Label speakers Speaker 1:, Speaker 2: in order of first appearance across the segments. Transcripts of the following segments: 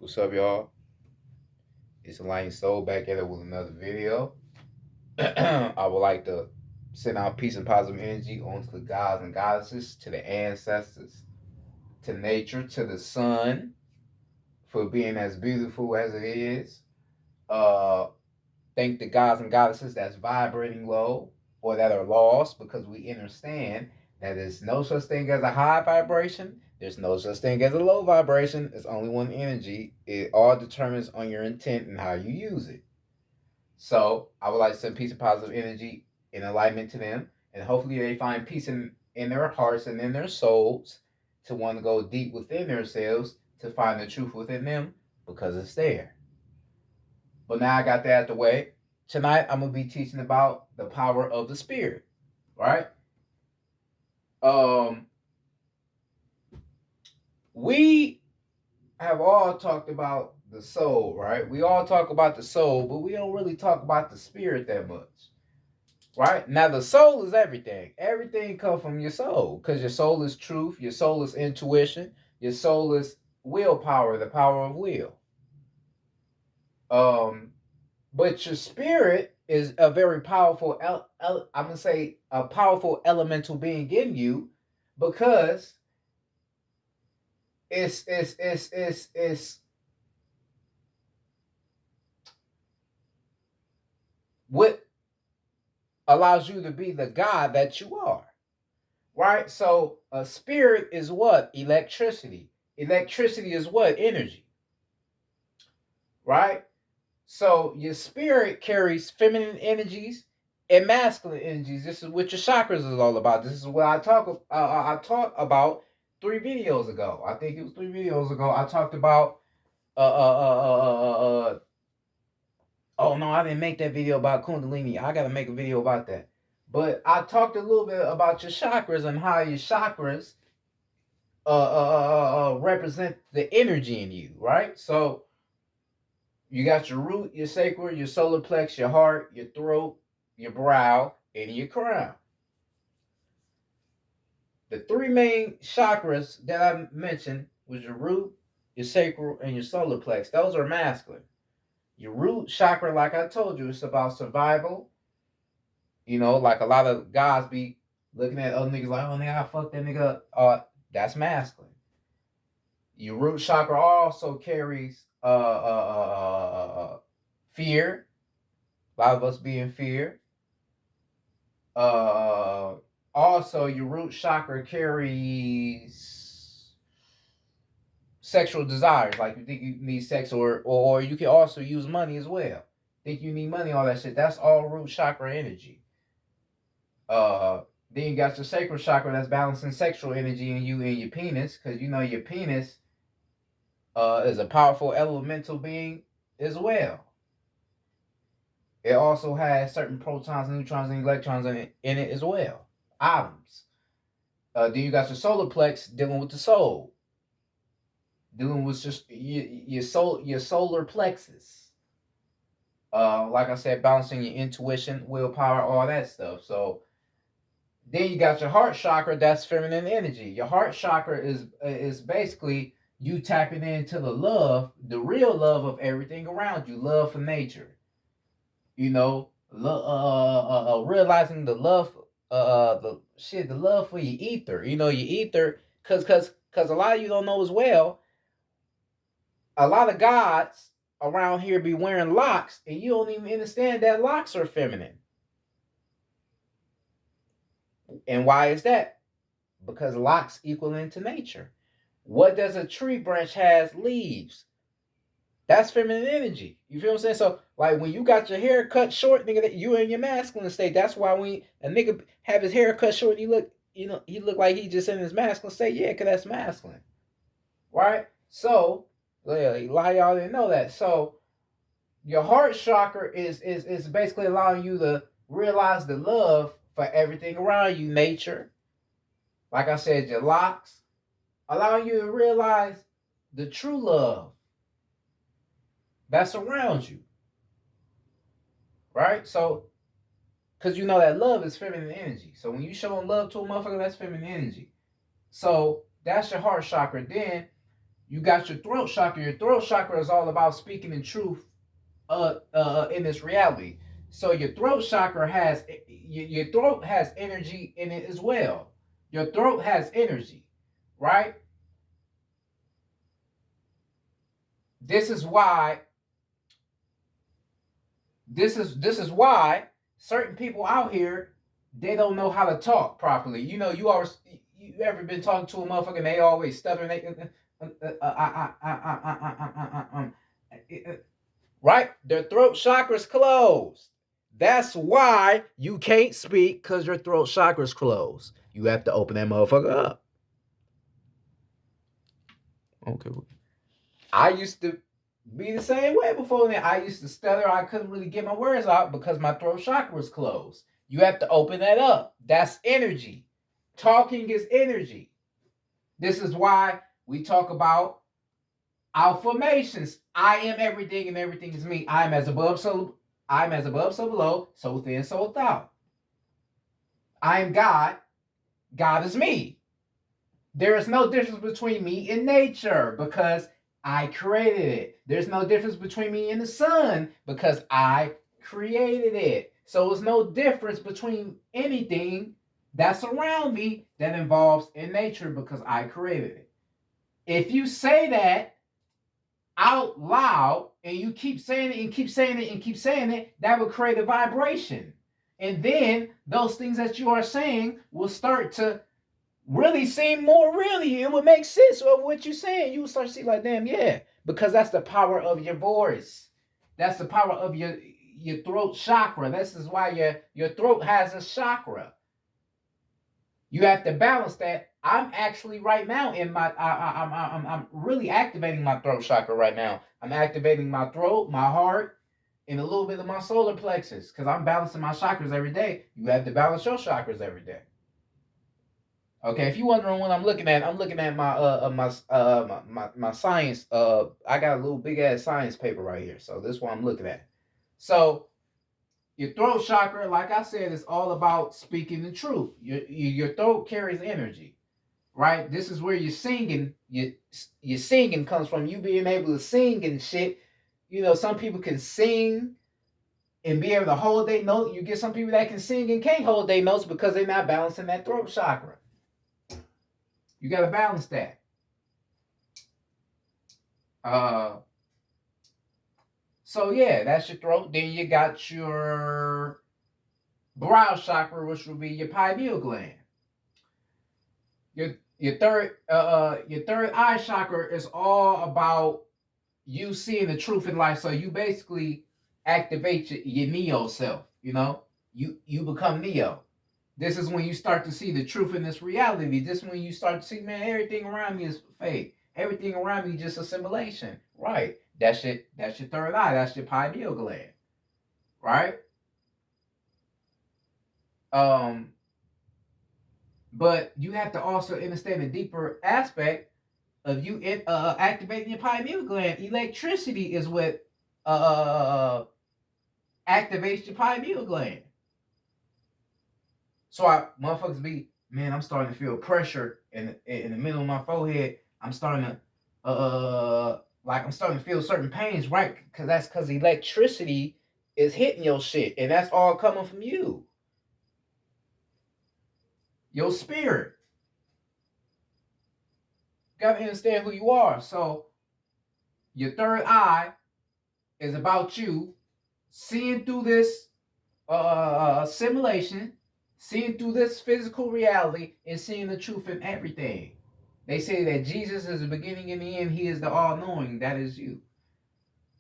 Speaker 1: What's up, y'all? It's Elaine Soul back at it with another video. I would like to send out peace and positive energy onto the gods and goddesses, to the ancestors, to nature, to the sun for being as beautiful as it is. Uh, thank the gods and goddesses that's vibrating low or that are lost because we understand that there's no such thing as a high vibration. There's no such thing as a low vibration. It's only one energy. It all determines on your intent and how you use it. So I would like to send peace and positive energy in alignment to them, and hopefully they find peace in their hearts and in their souls to want to go deep within themselves to find the truth within them because it's there. But now I got that out the way. Tonight I'm gonna be teaching about the power of the spirit. Right? Um, we have all talked about the soul, right? We all talk about the soul, but we don't really talk about the spirit that much. Right? Now the soul is everything. Everything comes from your soul because your soul is truth, your soul is intuition, your soul is willpower, the power of will. Um, but your spirit is a very powerful. I'm gonna say a powerful elemental being in you because it's what allows you to be the God that you are. Right? So a spirit is what? Electricity. Electricity is what? Energy. Right? So your spirit carries feminine energies and masculine energies. This is what your chakras is all about. This is what I talked about 3 videos ago. I think it was 3 videos ago. I talked about uh uh uh uh uh. uh, uh oh no, I didn't make that video about Kundalini. I gotta make a video about that. But I talked a little bit about your chakras and how your chakras represent the energy in you, right? So you got your root, your sacral, your solar plex, your heart, your throat, your brow, and your crown. The three main chakras that I mentioned was your root, your sacral, and your solar plex. Those are masculine. Your root chakra, like I told you, it's about survival. You know, like a lot of guys be looking at other niggas like, oh nigga, I fucked that nigga. That's masculine. Your root chakra also carries fear. A lot of us be in fear. Uh, Also, your root chakra carries sexual desires. Like you think you need sex, or you can also use money as well. Think you need money, all that shit. That's all root chakra energy. Uh, then you got your sacral chakra that's balancing sexual energy in you and your penis, because you know your penis is a powerful elemental being as well. It also has certain protons, neutrons, and electrons in it as well. Atoms. Then you got your solar plex dealing with the soul, dealing with just your solar plexus. Like I said, balancing your intuition, willpower, all that stuff. So then you got your heart chakra. That's feminine energy. Your heart chakra is basically you tapping into the love, the real love of everything around you. Love for nature. You know, realizing the love, the love for your ether. You know, your ether, cause a lot of you don't know as well. A lot of gods around here be wearing locks, and you don't even understand that locks are feminine. And why is that? Because locks equal into nature. What does a tree branch has? Leaves. That's feminine energy. You feel what I'm saying? So, like when you got your hair cut short, nigga, that you in your masculine state. That's why when a nigga have his hair cut short, he look like he just in his masculine state. Yeah, cause that's masculine, right? So, a lot of y'all didn't know that. So, your heart chakra is basically allowing you to realize the love for everything around you, nature. Like I said, your locks, allowing you to realize the true love that's around you, right? So, because you know that love is feminine energy. So when you showing love to a motherfucker, that's feminine energy. So that's your heart chakra. Then You got your throat chakra. Your throat chakra is all about speaking in truth in this reality. So your throat chakra has your throat has energy in it as well. Your throat has energy, right? This is why this is why certain people out here, they don't know how to talk properly. You know, you ever been talking to a motherfucker and they always stuttering, right? Their throat chakra's closed. That's why you can't speak, because your throat chakra's closed. You have to open that motherfucker up. Okay. I used to be the same way before then. I used to stutter. I couldn't really get my words out because my throat chakra was closed. You have to open that up. That's energy. Talking is energy. This is why we talk about affirmations. I am everything and everything is me. I'm as above, so below, so within, so without. I am God. God is me. There is no difference between me and nature because I created it. There's no difference between me and the sun because I created it. So there's no difference between anything that's around me that involves in nature because I created it. If you say that out loud and you keep saying it and keep saying it and keep saying it, that will create a vibration. And then those things that you are saying will start to really seem more really. It would make sense of what you're saying. You would start to see like, damn, yeah, because that's the power of your voice. That's the power of your throat chakra. This is why your throat has a chakra. You have to balance that. I'm actually right now in my I'm really activating my throat chakra right now. I'm activating my throat, my heart, and a little bit of my solar plexus because I'm balancing my chakras every day. You have to balance your chakras every day. Okay, if you're wondering what I'm looking at my science. I got a little big ass science paper right here, so this is what I'm looking at. So your throat chakra, like I said, is all about speaking the truth. Your throat carries energy, right? This is where you're singing. Your singing comes from you being able to sing and shit. You know, some people can sing and be able to hold their note. You get some people that can sing and can't hold their notes because they're not balancing that throat chakra. You got to balance that. So yeah, that's your throat. Then you got your brow chakra, which will be your pineal gland. Your third eye chakra is all about you seeing the truth in life. So you basically activate your Neo self. You know, you become Neo. This is when you start to see the truth in this reality. This is when you start to see, man, everything around me is fake. Everything around me is just assimilation. Right. That's your third eye. That's your pineal gland. Right? But you have to also understand a deeper aspect of you activating your pineal gland. Electricity is what activates your pineal gland. So motherfuckers be, man, I'm starting to feel pressure in the middle of my forehead. I'm starting to I'm starting to feel certain pains, right? Because electricity is hitting your shit, and that's all coming from you. Your spirit. You gotta understand who you are. So your third eye is about you seeing through this simulation, seeing through this physical reality, and seeing the truth in everything. They say that Jesus is the beginning and the end. He is the all-knowing. That is you.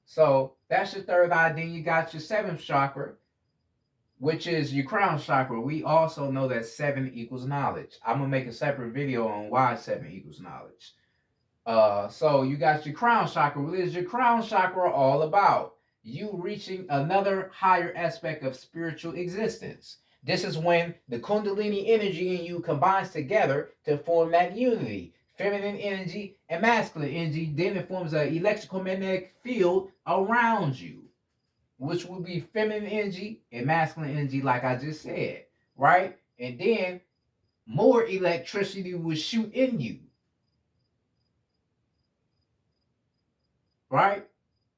Speaker 1: So that's your third eye. Then you got your seventh chakra, which is your crown chakra. We also know that 7 equals knowledge. I'm going to make a separate video on why 7 equals knowledge. So you got your crown chakra. What is your crown chakra all about? You reaching another higher aspect of spiritual existence. This is when the Kundalini energy in you combines together to form that unity. Feminine energy and masculine energy, then it forms an electrical magnetic field around you, which will be feminine energy and masculine energy, like I just said, right? And then more electricity will shoot in you. right?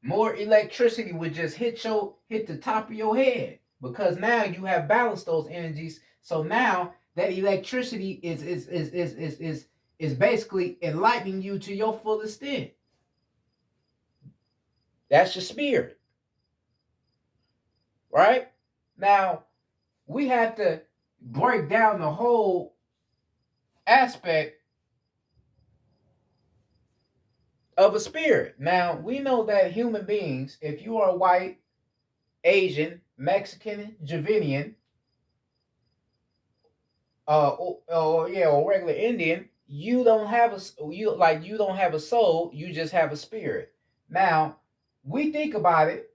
Speaker 1: More electricity would just hit the top of your head because now you have balanced those energies. So now that electricity is basically enlightening you to your full extent. That's your spirit, right? Now we have to break down the whole aspect of a spirit. Now we know that human beings, if you are white, Asian, Mexican, Javanian, or regular Indian, you don't have you don't have a soul, you just have a spirit. Now, we think about it,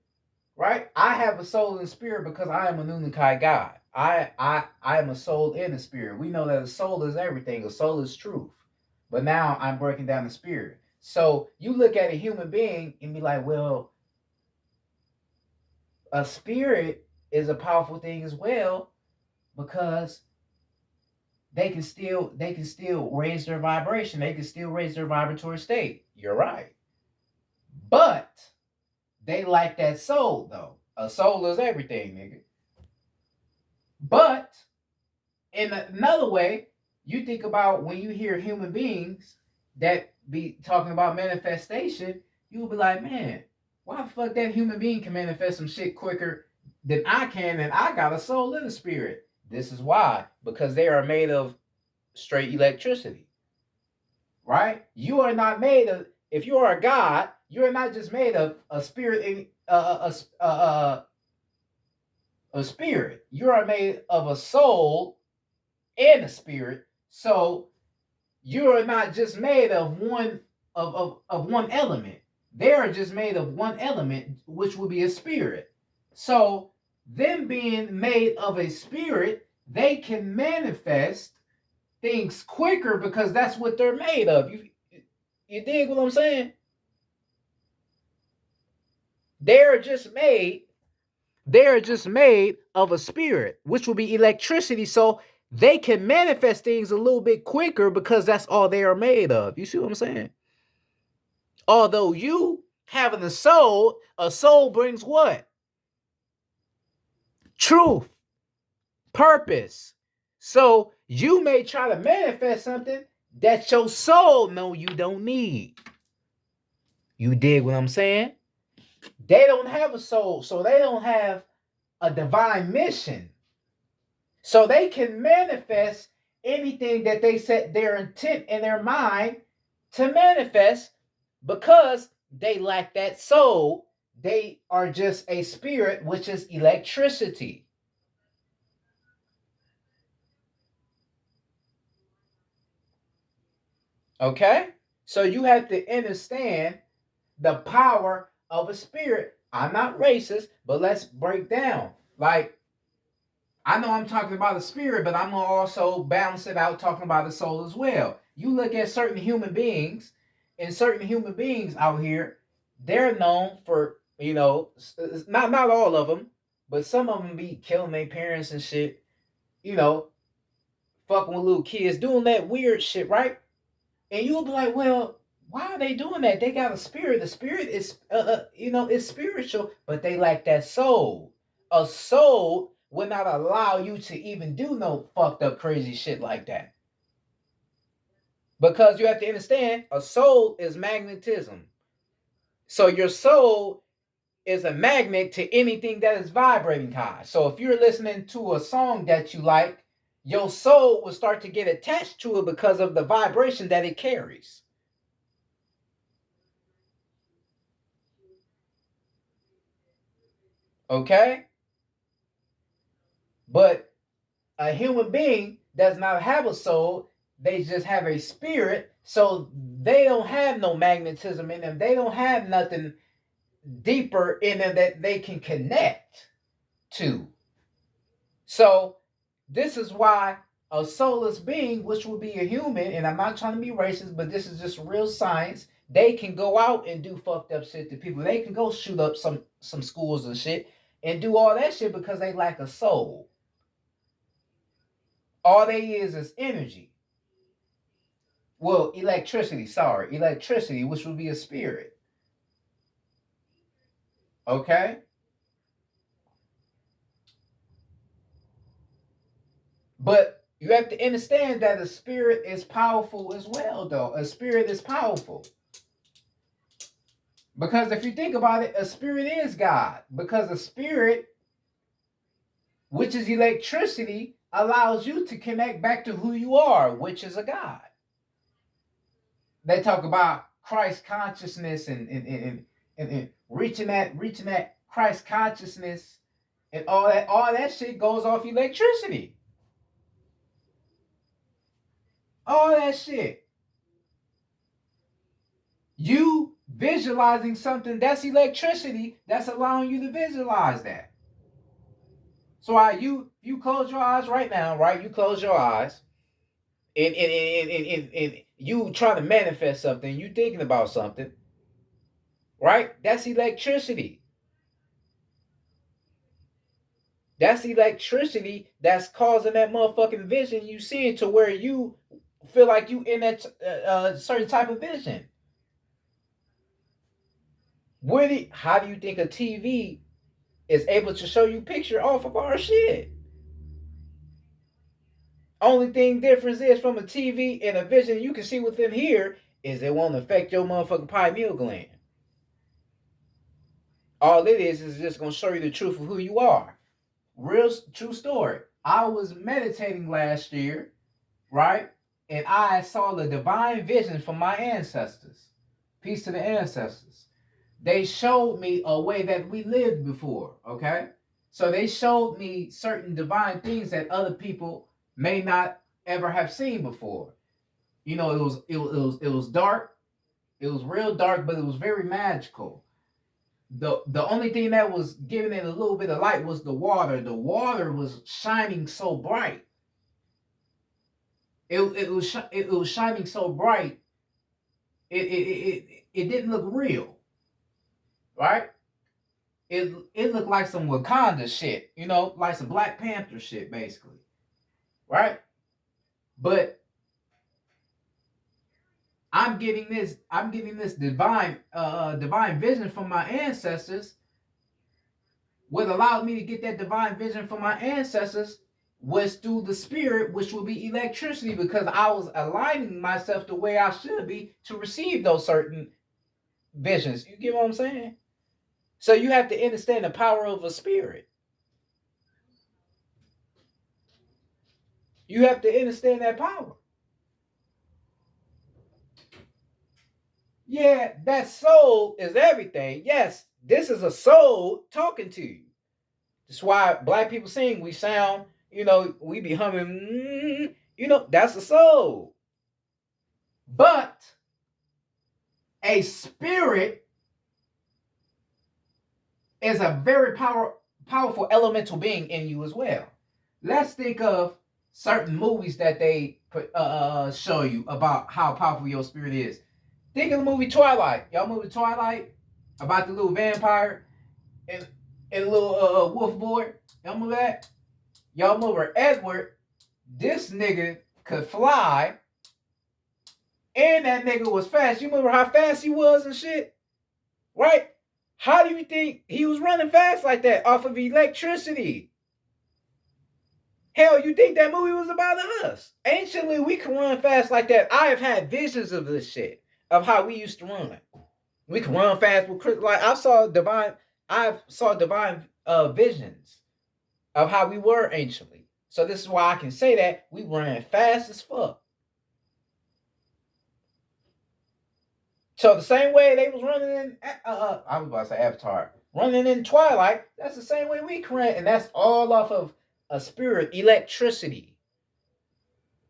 Speaker 1: right? I have a soul and spirit because I am a Nunnakai God. I am a soul and a spirit. We know that a soul is everything. A soul is truth. But now I'm breaking down the spirit. So you look at a human being and be like, well, a spirit is a powerful thing as well because they can still raise their vibration. They can still raise their vibratory state. You're right. But they lack that soul though. A soul is everything, nigga. But in another way, you think about when you hear human beings that be talking about manifestation, you'll be like, man, why the fuck that human being can manifest some shit quicker than I can, and I got a soul and a spirit. This is why, because they are made of straight electricity, right? You are not made of. If you are a god, you are not just made of a spirit and a spirit. You are made of a soul and a spirit. So you are not just made of one element. They are just made of one element, which would be a spirit. So them being made of a spirit, they can manifest things quicker because that's what they're made of. You dig what I'm saying? They're just made they're just made of a spirit, which will be electricity. So they can manifest things a little bit quicker because that's all they are made of. You see what I'm saying? Although you having a soul brings what? Truth, purpose. So you may try to manifest something that your soul know you don't need. You dig what I'm saying? They don't have a soul, so they don't have a divine mission. So they can manifest anything that they set their intent in their mind to manifest because they lack that soul. They are just a spirit, which is electricity. Okay? So you have to understand the power of a spirit. I'm not racist, but let's break down. Like, I know I'm talking about the spirit, but I'm gonna also balance it out talking about the soul as well. You look at certain human beings, and certain human beings out here, they're known for, not all of them, but some of them be killing their parents and shit, you know, fucking with little kids, doing that weird shit, right? And you'll be like, well, why are they doing that? They got a spirit. The spirit is, it's spiritual, but they lack that soul. A soul would not allow you to even do no fucked up crazy shit like that. Because you have to understand, a soul is magnetism. So your soul is a magnet to anything that is vibrating high. So if you're listening to a song that you like, your soul will start to get attached to it because of the vibration that it carries. Okay? But a human being does not have a soul, they just have a spirit. So they don't have no magnetism in them. They don't have nothing deeper in them that they can connect to. So this is why a soulless being, which would be a human, and I'm not trying to be racist, but this is just real science. They can go out and do fucked up shit to people. They can go shoot up some schools and shit and do all that shit because they lack a soul. All they is energy. Well, electricity, sorry. Electricity, which would be a spirit. Okay? But you have to understand that a spirit is powerful as well, though. A spirit is powerful. Because if you think about it, a spirit is God. Because a spirit, which is electricity, allows you to connect back to who you are, which is a God. They talk about Christ consciousness and reaching that Christ consciousness and all that shit goes off electricity. All that shit. You visualizing something, that's electricity that's allowing you to visualize that. So you close your eyes right now, right? You close your eyes and you trying to manifest something, you thinking about something, right? That's electricity. That's electricity that's causing that motherfucking vision you seeing to where you feel like you in that certain type of vision. How do you think a TV is able to show you picture off of our shit? Only thing difference is from a TV and a vision you can see within here is it won't affect your motherfucking pineal gland. All it is just gonna show you the truth of who you are. Real true story. I was meditating last year, right? And I saw the divine vision from my ancestors. Peace to the ancestors. They showed me a way that we lived before, okay? So they showed me certain divine things that other people may not ever have seen before. You know, it was dark. It was real dark, but it was very magical. The only thing that was giving it a little bit of light was the water. The water was shining so bright. It was shining so bright. It didn't look real, right? It looked like some Wakanda shit, like some Black Panther shit, basically, right? But I'm getting this divine vision from my ancestors. What allowed me to get that divine vision from my ancestors was through the spirit, which would be electricity, because I was aligning myself the way I should be to receive those certain visions. You get what I'm saying? So you have to understand the power of a spirit. You have to understand that power. Yeah, that soul is everything. Yes, this is a soul talking to you. That's why black people sing. We sound, we be humming. That's a soul. But a spirit is a very powerful elemental being in you as well. Let's think of certain movies that they show you about how powerful your spirit is. Think of the movie Twilight. Y'all movie Twilight about the little vampire and the little wolf boy. Y'all remember that? Y'all remember Edward? This nigga could fly, and that nigga was fast. You remember how fast he was and shit, right? How do you think he was running fast like that off of electricity? Hell, you think that movie was about us? Anciently, we can run fast like that. I have had visions of this shit, of how we used to run. We can run fast with like I saw divine visions of how we were anciently. So this is why I can say that we ran fast as fuck. So the same way they was running in, I was about to say Avatar, running in Twilight. That's the same way we can run, and that's all off of a spirit, electricity,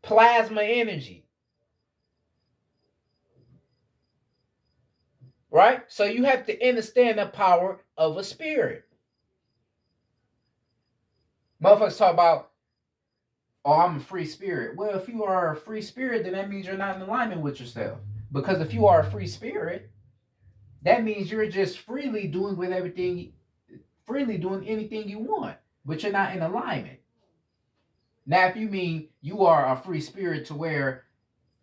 Speaker 1: plasma energy, right? So you have to understand the power of a spirit. Motherfuckers talk about, oh, I'm a free spirit. Well, if you are a free spirit, then that means you're not in alignment with yourself. Because if you are a free spirit, that means you're just freely doing anything you want, but you're not in alignment. Now, if you mean you are a free spirit to where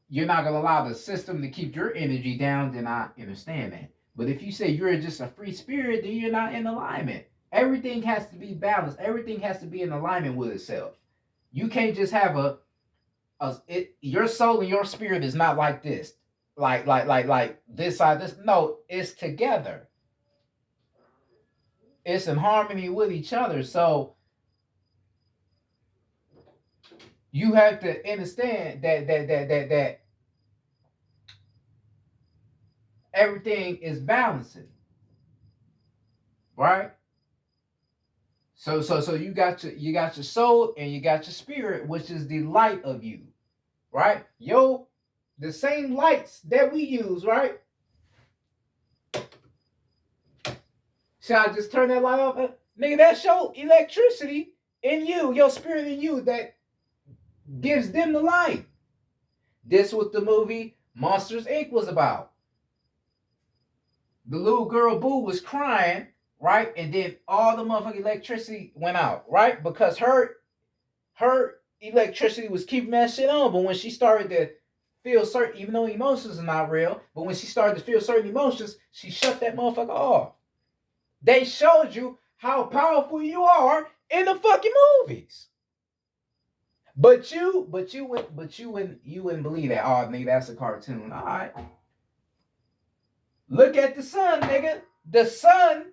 Speaker 1: you're not going to allow the system to keep your energy down, then I understand that. But if you say you're just a free spirit, then you're not in alignment. Everything has to be balanced. Everything has to be in alignment with itself. You can't just have your soul and your spirit is not like this. Like this side, this. No, it's together. It's in harmony with each other. So you have to understand that everything is balancing, right? So you got your soul and you got your spirit, which is the light of you, right? The same lights that we use, right? Should I just turn that light off? Nigga, that's your electricity in you, your spirit in you that gives them the light. This what the movie Monsters Inc. was about. The little girl Boo was crying, right? And then all the motherfucking electricity went out, right? Because her electricity was keeping that shit on. But when she started to feel certain, even though emotions are not real, but when she started to feel certain emotions, she shut that motherfucker off. They showed you how powerful you are in the fucking movies. But you wouldn't believe that. Oh, nigga, that's a cartoon. All right. Look at the sun, nigga. The sun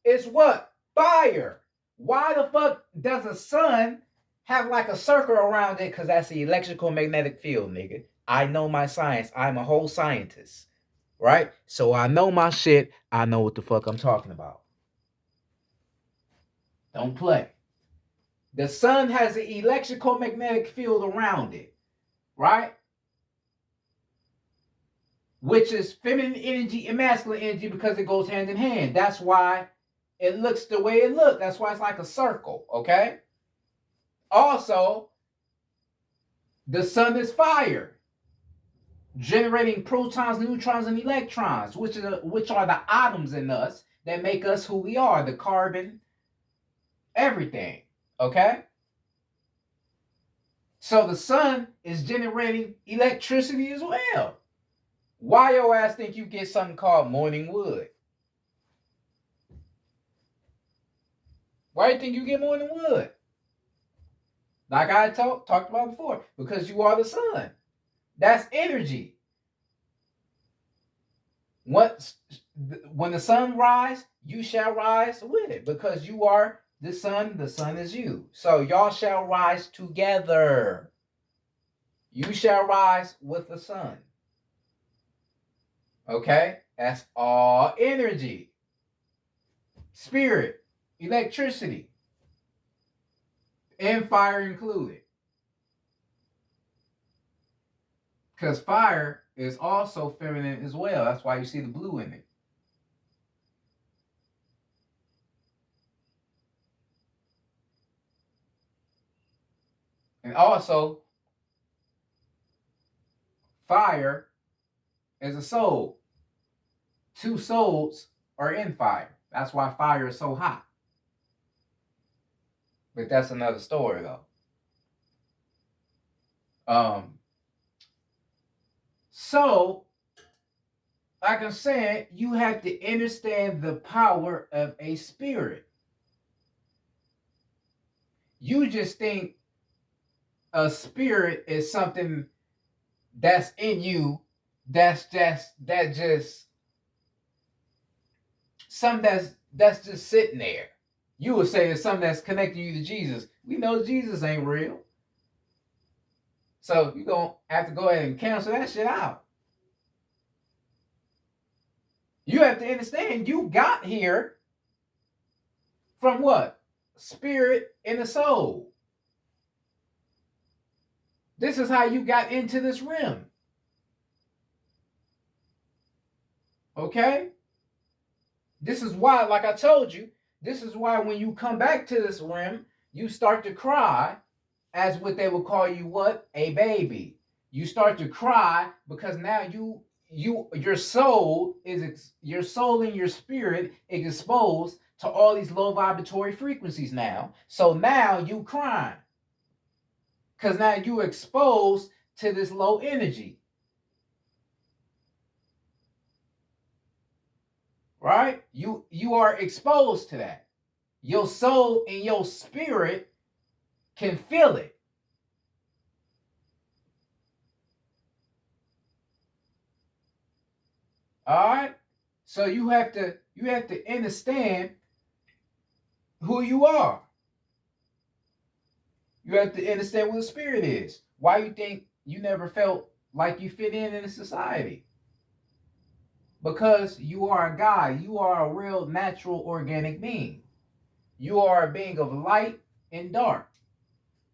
Speaker 1: is what? Fire. Why the fuck does a sun have like a circle around it? Because that's the electrical magnetic field, nigga. I know my science. I'm a whole scientist. Right? So I know my shit. I know what the fuck I'm talking about. Don't play. The sun has an electrical magnetic field around it. Right? Which is feminine energy and masculine energy because it goes hand in hand. That's why it looks the way it looks. That's why it's like a circle, okay? Also, the sun is fire, generating protons, neutrons, and electrons, which are the atoms in us that make us who we are, the carbon, everything, okay? So the sun is generating electricity as well. Why your ass think you get something called morning wood? Why do you think you get morning wood? Like I talked about before, because you are the sun. That's energy. When the sun rise, you shall rise with it, because you are the sun is you. So y'all shall rise together. You shall rise with the sun. Okay? That's all energy. Spirit, electricity, and fire included. Because fire is also feminine as well. That's why you see the blue in it. And also, fire is a soul. Two souls are in fire. That's why fire is so hot. But that's another story, though. So, like I'm saying, you have to understand the power of a spirit. You just think a spirit is something that's in you, that's just something that's just sitting there. You would say it's something that's connecting you to Jesus. We know Jesus ain't real. So you're going to have to go ahead and cancel that shit out. You have to understand you got here from what? Spirit and the soul. This is how you got into this realm. Okay? This is why, like I told you, this is why when you come back to this realm, you start to cry as what they would call you what? A baby. You start to cry because now your soul and your spirit is exposed to all these low vibratory frequencies now. So now you crying. Because now you exposed to this low energy. right? You are exposed to that. Your soul and your spirit can feel it. All right? So you have to understand who you are. You have to understand what the spirit is. Why you think you never felt like you fit in a society? Because you are a God. You are a real natural organic being. You are a being of light and dark.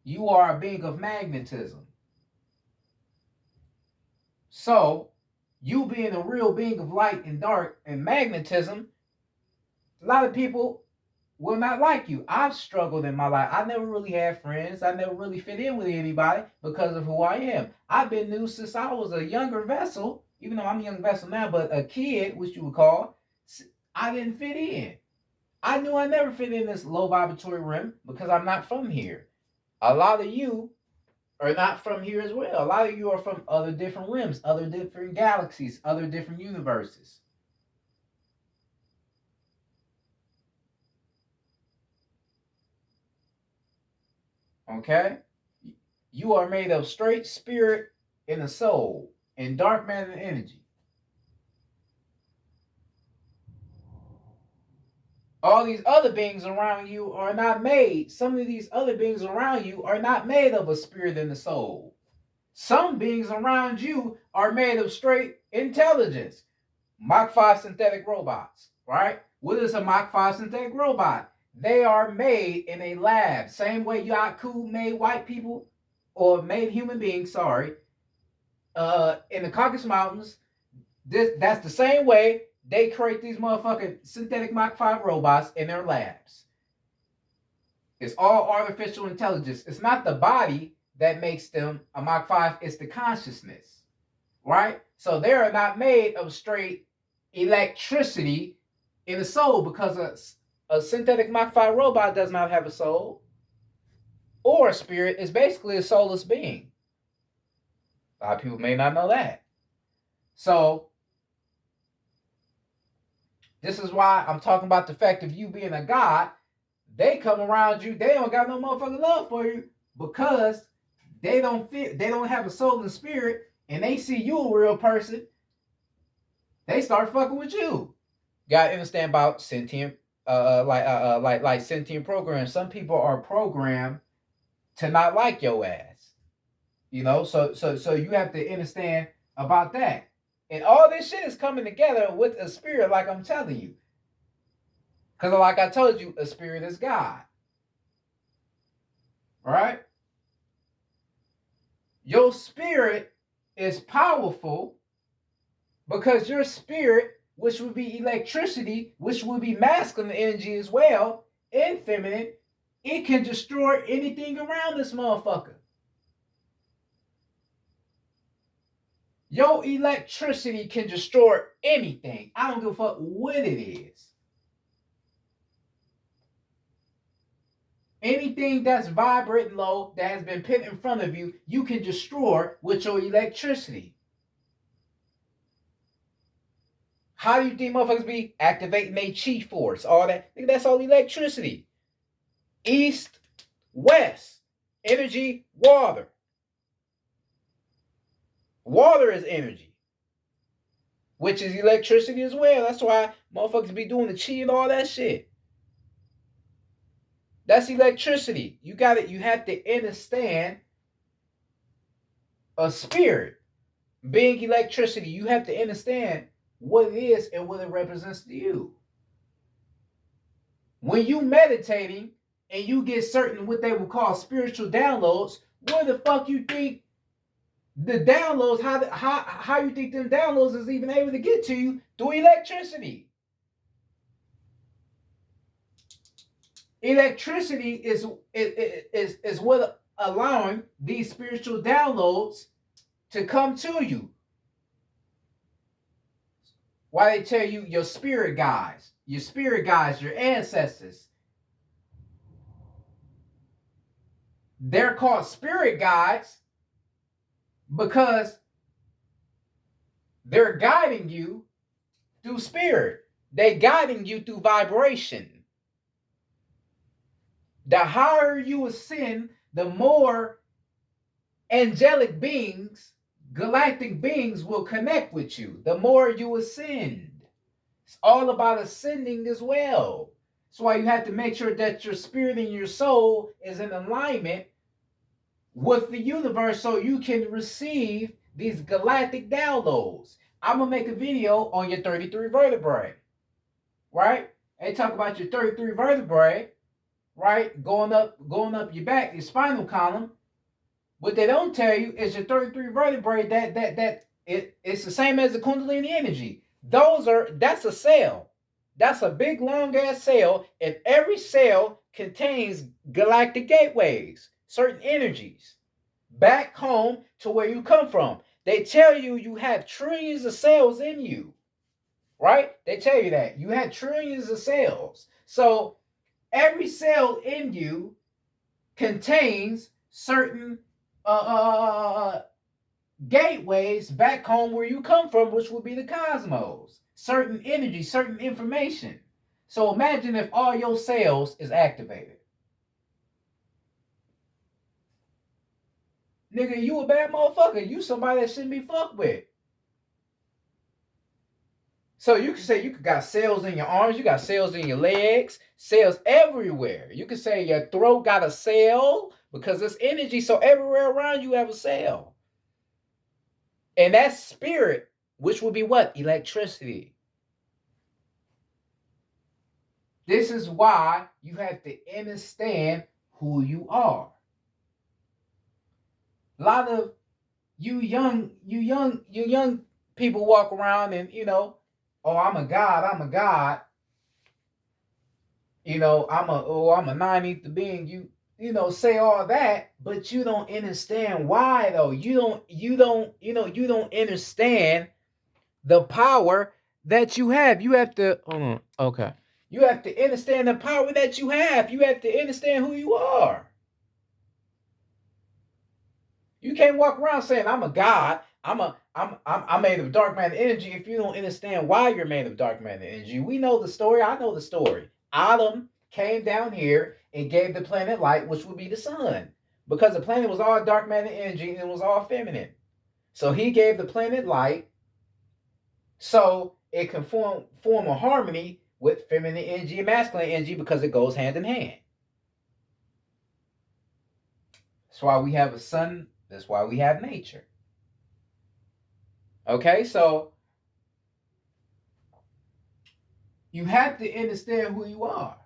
Speaker 1: You are a being of magnetism. So, you being a real being of light and dark and magnetism, a lot of people will not like you. I've struggled in my life. I never really had friends. I never really fit in with anybody because of who I am. I've been new since I was a younger vessel, even though I'm a young vessel now, but a kid, which you would call, I didn't fit in. I knew I never fit in this low vibratory rim because I'm not from here. A lot of you are not from here as well. A lot of you are from other different rims, other different galaxies, other different universes. Okay? You are made of straight spirit and a soul and dark matter and energy. All these other beings around you are not made. Some of these other beings around you are not made of a spirit and a soul. Some beings around you are made of straight intelligence. Mach 5 synthetic robots, right? What is a Mach 5 synthetic robot? They are made in a lab. Same way Yaku made white people, or made human beings, sorry, in the Caucasus Mountains. That's the same way they create these motherfucking synthetic Mach 5 robots in their labs. It's all artificial intelligence. It's not the body that makes them a Mach 5, it's the consciousness, right? So they are not made of straight electricity in the soul, because a synthetic Mach 5 robot does not have a soul or a spirit. It's basically a soulless being. A lot of people may not know that. So this is why I'm talking about the fact of you being a God. They come around you, they don't got no motherfucking love for you because they don't have a soul and spirit, and they see you a real person. They start fucking with you. Gotta understand about sentient, like sentient programs. Some people are programmed to not like your ass. You know, so you have to understand about that. And all this shit is coming together with a spirit, like I'm telling you. Because like I told you, a spirit is God. All right? Your spirit is powerful because your spirit, which would be electricity, which would be masculine energy as well, and feminine, it can destroy anything around this motherfucker. Your electricity can destroy anything. I don't give a fuck what it is. Anything that's vibrating low that has been put in front of you, you can destroy with your electricity. How do you think motherfuckers be activating their chi force? All that. That's all electricity. East, west, energy, water. Water is energy, which is electricity as well. That's why motherfuckers be doing the chi and all that shit. That's electricity. You got it. You have to understand a spirit being electricity. You have to understand what it is and what it represents to you. When you meditating and you get certain what they would call spiritual downloads, where the fuck you think the downloads, how you think them downloads is even able to get to you? Through electricity. Electricity is what allowing these spiritual downloads to come to you. Why they tell you your spirit guides, your ancestors. They're called spirit guides because they're guiding you through spirit. They guiding you through vibration. The higher you ascend, the more angelic beings, galactic beings will connect with you. The more you ascend. It's all about ascending as well. That's why you have to make sure that your spirit and your soul is in alignment with the universe so you can receive these galactic downloads. I'm gonna make a video on your 33 vertebrae, right? They talk about your 33 vertebrae, right? Going up your back, your spinal column. What they don't tell you is your 33 vertebrae it's the same as the Kundalini energy. That's a cell. That's a big long ass cell, and every cell contains galactic gateways, certain energies, back home to where you come from. They tell you you have trillions of cells in you, right? They tell you that you have trillions of cells. So every cell in you contains certain gateways back home where you come from, which would be the cosmos. Certain energy, certain information. So imagine if all your cells is activated. Nigga, you a bad motherfucker. You somebody that shouldn't be fucked with. So you can say you got cells in your arms, you got cells in your legs, cells everywhere. You can say your throat got a cell because it's energy. So everywhere around you have a cell. And that's spirit, which would be what? Electricity. This is why you have to understand who you are. A lot of you young people walk around and, oh, I'm a god. I'm a nine-ether being. You say all that, but you don't understand why though. You don't understand the power that you have. You have to hold on. Okay. You have to understand the power that you have. You have to understand who you are. You can't walk around saying I'm a god. I'm made of dark matter energy if you don't understand why you're made of dark matter energy. We know the story. I know the story. Adam came down here and gave the planet light, which would be the sun, because the planet was all dark matter energy and it was all feminine. So he gave the planet light so it can form a harmony with feminine energy and masculine energy because it goes hand in hand. That's why we have a sun. That's why we have nature. Okay, so you have to understand who you are.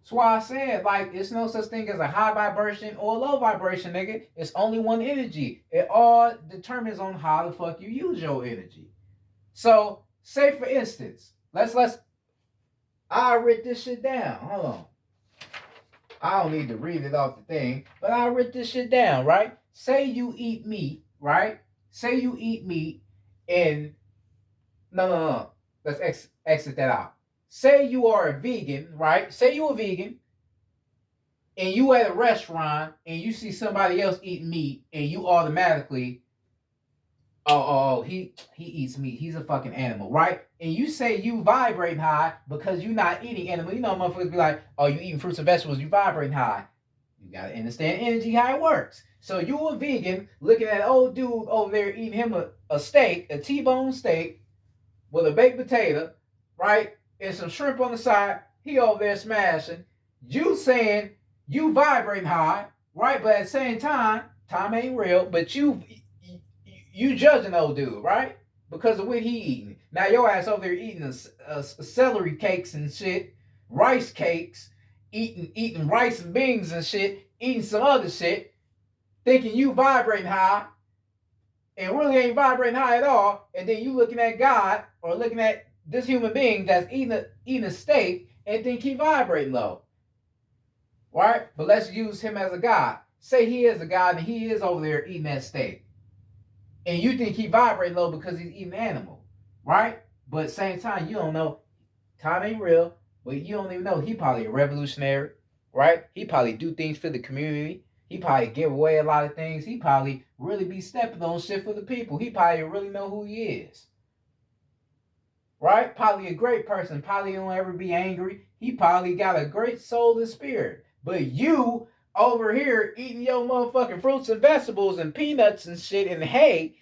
Speaker 1: That's why I said, like, it's no such thing as a high vibration or a low vibration, nigga. It's only one energy. It all determines on how the fuck you use your energy. So, say for instance, I'll write this shit down. Hold on. I don't need to read it off the thing, but I'll write this shit down, right? Say you eat meat, right? Say you eat meat and no. Let's exit that out. Say you are a vegan, right? Say you're a vegan and you at a restaurant and you see somebody else eating meat and you automatically, he eats meat. He's a fucking animal, right? And you say you vibrating high because you're not eating animal. You know, motherfuckers be like, oh, you eating fruits and vegetables, you vibrating high. You gotta understand energy, how it works. So you a vegan looking at an old dude over there eating him a steak, a T-bone steak with a baked potato, right? And some shrimp on the side. He over there smashing. You saying you vibrating high, right? But at the same time ain't real, but you judging old dude, right? Because of what he eating. Now your ass over there eating a celery cakes and shit, rice cakes, eating rice and beans and shit, eating some other shit, thinking you vibrating high, and really ain't vibrating high at all. And then you looking at God or looking at this human being that's eating a steak and think he vibrating low, right? But let's use him as a God. Say he is a God and he is over there eating that steak, and you think he vibrating low because he's eating animal, right? But at the same time, you don't know. Time ain't real, but you don't even know he probably a revolutionary, right? He probably do things for the community. He probably give away a lot of things. He probably really be stepping on shit for the people. He probably really know who he is. right? Probably a great person. Probably don't ever be angry. He probably got a great soul and spirit. But you over here eating your motherfucking fruits and vegetables and peanuts and shit and hay,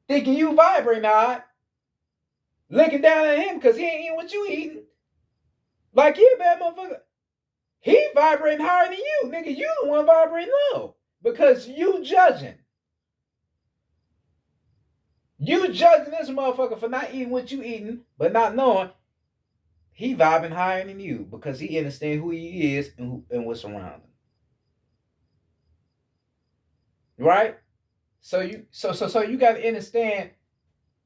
Speaker 1: thinking you vibrate not, looking down at him because he ain't eating what you eating. Like he a bad motherfucker. He vibrating higher than you, nigga. You the one vibrating low because you judging. You judging this motherfucker for not eating what you eating, but not knowing he vibing higher than you because he understand who he is and what's around him. Right? So you got to understand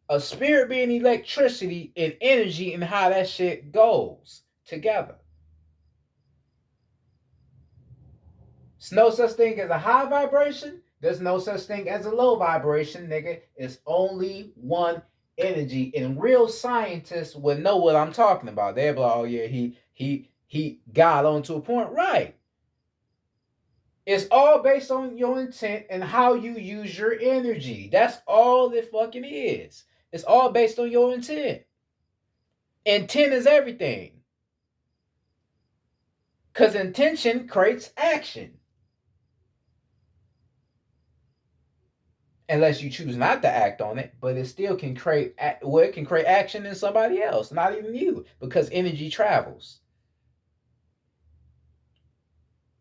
Speaker 1: a spirit being electricity and energy and how that shit goes together. There's no such thing as a high vibration. There's no such thing as a low vibration, nigga. It's only one energy. And real scientists would know what I'm talking about. They're like, oh yeah, he got on to a point. Right. It's all based on your intent and how you use your energy. That's all it fucking is. It's all based on your intent. Intent is everything. Because intention creates action. Unless you choose not to act on it, but it still can create, well, it can create action in somebody else, not even you, because energy travels.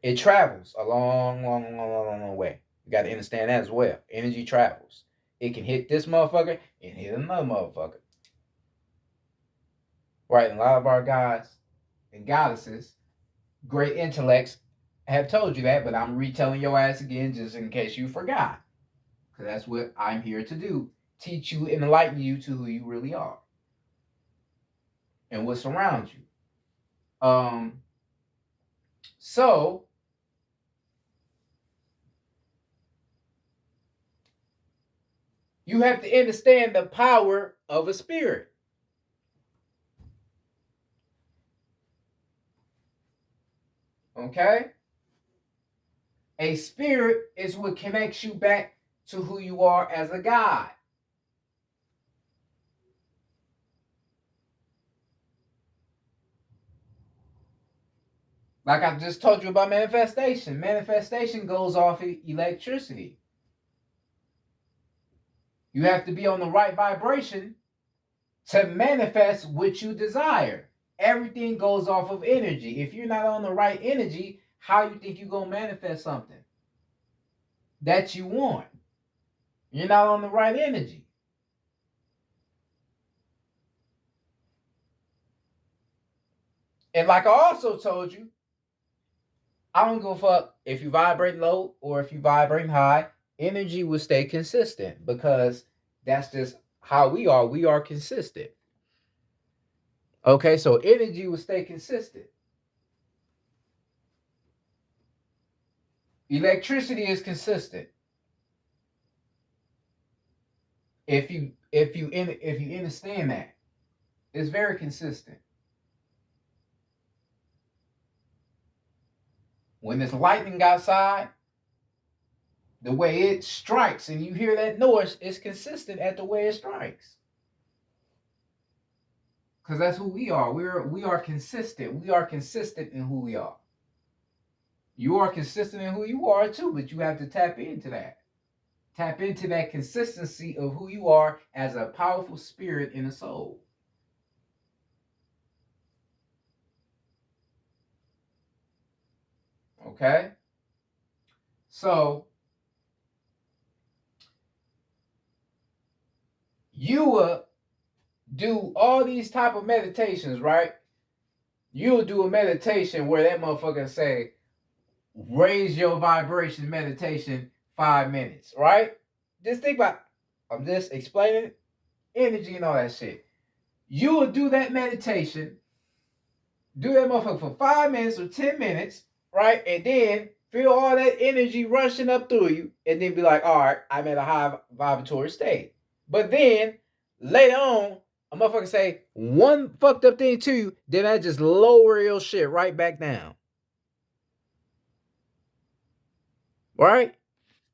Speaker 1: It travels a long way. You got to understand that as well. Energy travels. It can hit this motherfucker and hit another motherfucker. Right? And a lot of our guys and goddesses, great intellects, have told you that, but I'm retelling your ass again just in case you forgot. Because that's what I'm here to do. Teach you and enlighten you to who you really are. And what surrounds you. So you have to understand the power of a spirit. Okay? A spirit is what connects you back to who you are as a God. Like I just told you about manifestation. Manifestation goes off electricity. You have to be on the right vibration to manifest what you desire. Everything goes off of energy. If you're not on the right energy, how you think you're going to manifest something that you want? You're not on the right energy. And like I also told you, I don't give a fuck if you vibrate low or if you vibrate high, energy will stay consistent because that's just how we are. We are consistent. Okay, so energy will stay consistent. Electricity is consistent. If you understand that, it's very consistent. When there's lightning outside, the way it strikes and you hear that noise is consistent at the way it strikes. Because that's who we are. We are consistent. We are consistent in who we are. You are consistent in who you are too, but you have to tap into that. Tap into that consistency of who you are as a powerful spirit in a soul. Okay? So, you will do all these type of meditations, right? You'll do a meditation where that motherfucker say, raise your vibration meditation 5 minutes, right? Just think about, I'm just explaining energy and all that shit. You will do that meditation, do that motherfucker for 5 minutes or 10 minutes, right? And then feel all that energy rushing up through you, and then be like, all right, I'm at a high vibratory state. But then later on, a motherfucker say one fucked up thing to you, then I just lower your shit right back down. Right?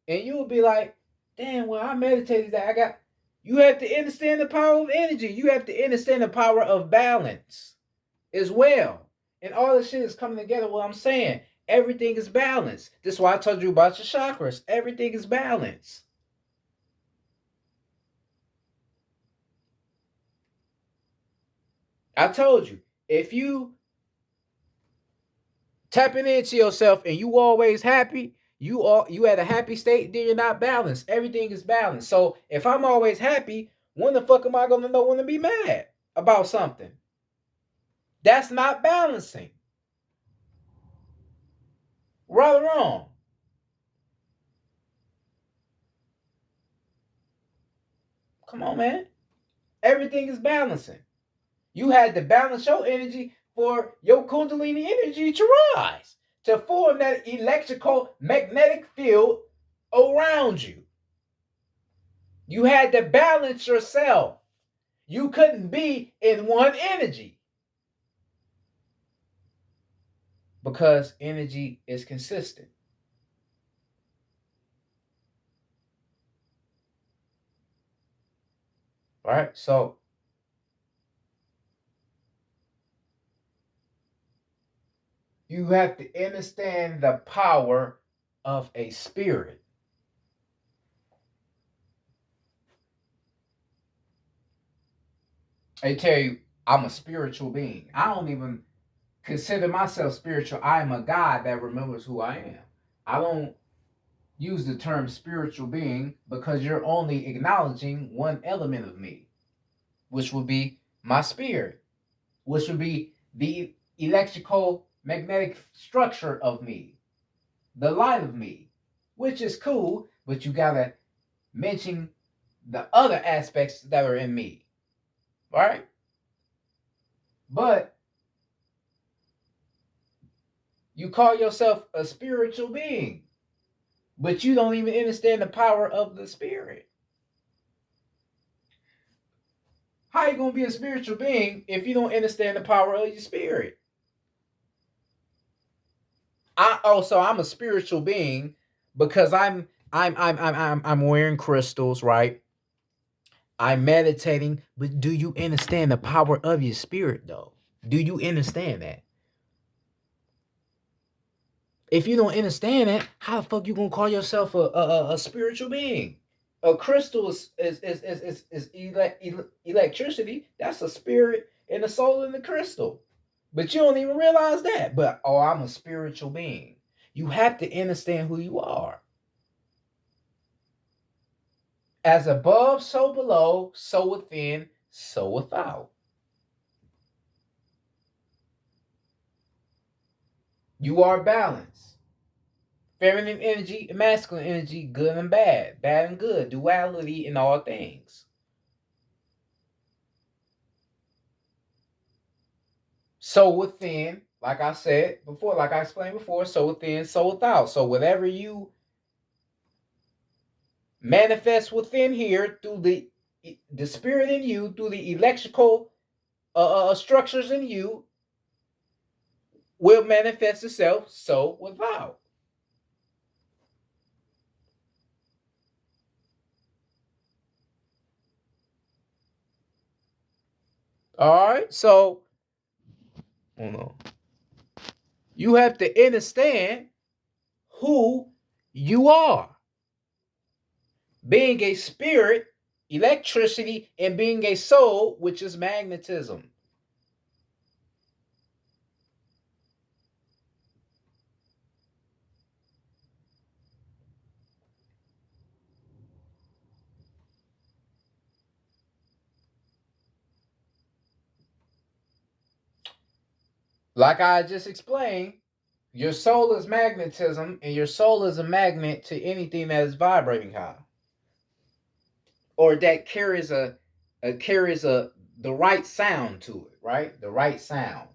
Speaker 1: And you will be like, damn, well, I meditated that. You have to understand the power of energy. You have to understand the power of balance as well. And all this shit is coming together. What I'm saying, everything is balanced. This is why I told you about your chakras. Everything is balanced. I told you, if you tapping into yourself and you always happy, you at a happy state, then you're not balanced. Everything is balanced. So if I'm always happy, when the fuck am I gonna know when to be mad about something? That's not balancing. Right or wrong? Come on, man. Everything is balancing. You had to balance your energy for your Kundalini energy to rise, to form that electrical magnetic field around you. You had to balance yourself. You couldn't be in one energy because energy is consistent. All right, so you have to understand the power of a spirit. I tell you, I'm a spiritual being. I don't even consider myself spiritual. I am a God that remembers who I am. I don't use the term spiritual being because you're only acknowledging one element of me, which would be my spirit, which would be the electrical magnetic structure of me, the light of me, which is cool, but you gotta mention the other aspects that are in me, right? But you call yourself a spiritual being, but you don't even understand the power of the spirit. How you gonna be a spiritual being if you don't understand the power of your spirit? I'm a spiritual being because I'm wearing crystals, right? I'm meditating, but do you understand the power of your spirit though? Do you understand that? If you don't understand that, how the fuck you gonna call yourself a spiritual being? A crystal is electricity. That's a spirit and a soul in the crystal. But you don't even realize that. But oh, I'm a spiritual being. You have to understand who you are. As above, so below, so within, so without. You are balanced. Feminine energy and masculine energy, good and bad, bad and good, duality in all things. So within, like I said before, like I explained before, so within, so without. So whatever you manifest within here through the spirit in you, through the electrical structures in you, will manifest itself so without. All right, so hold on. You have to understand who you are. Being a spirit, electricity, and being a soul, which is magnetism. Like I just explained, your soul is magnetism, and your soul is a magnet to anything that is vibrating high, or that carries a the right sound to it, right? The right sound.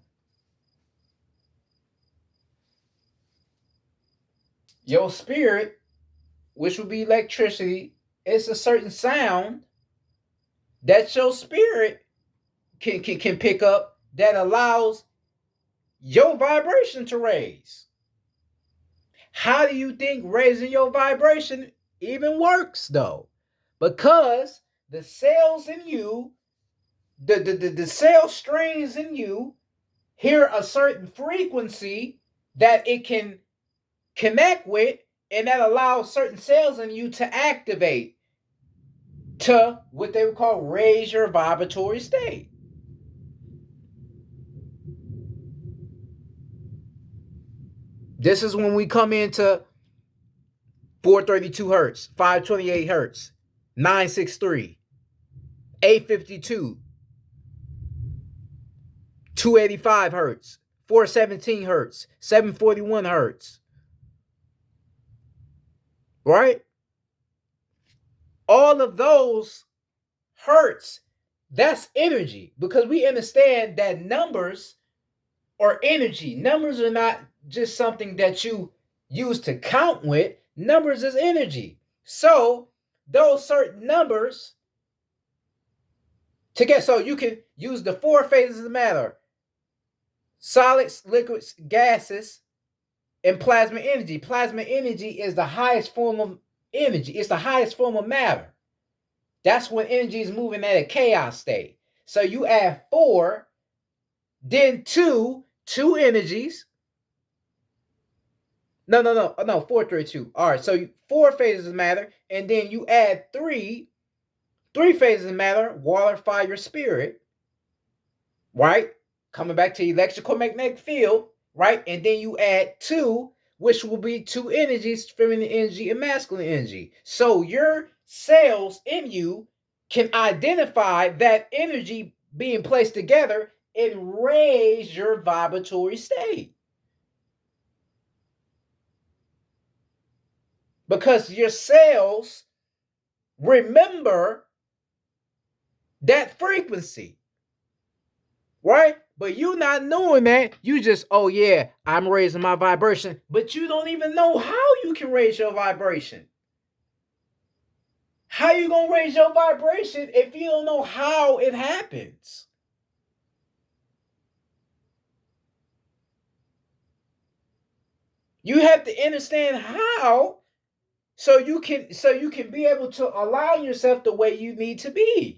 Speaker 1: Your spirit, which would be electricity, it's a certain sound that your spirit can pick up that allows your vibration to raise. How do you think raising your vibration even works though? Because the cells in you, the cell strings in you hear a certain frequency that it can connect with, and that allows certain cells in you to activate to what they would call raise your vibratory state. This is when we come into 432 hertz, 528 hertz, 963, 852, 285 hertz, 417 hertz, 741 hertz. Right? All of those hertz, that's energy, because we understand that numbers are energy. Numbers are not just something that you use to count with. Numbers is energy. So those certain numbers to get, so you can use the 4 phases of matter: solids, liquids, gases, and plasma energy. Plasma energy is the highest form of energy. It's the highest form of matter. That's when energy is moving at a chaos state. So you add 4, then 2 energies. No, 432. All right, so 4 phases of matter, and then you add 3 phases of matter: water, fire, spirit. Right? Coming back to electrical magnetic field, right? And then you add 2, which will be 2 energies, feminine energy and masculine energy. So your cells in you can identify that energy being placed together and raise your vibratory state. Because your cells remember that frequency, right? But you not knowing that, you just, oh yeah, I'm raising my vibration, but you don't even know how you can raise your vibration. How you gonna raise your vibration if you don't know how it happens? You have to understand how, so you can be able to align yourself the way you need to be.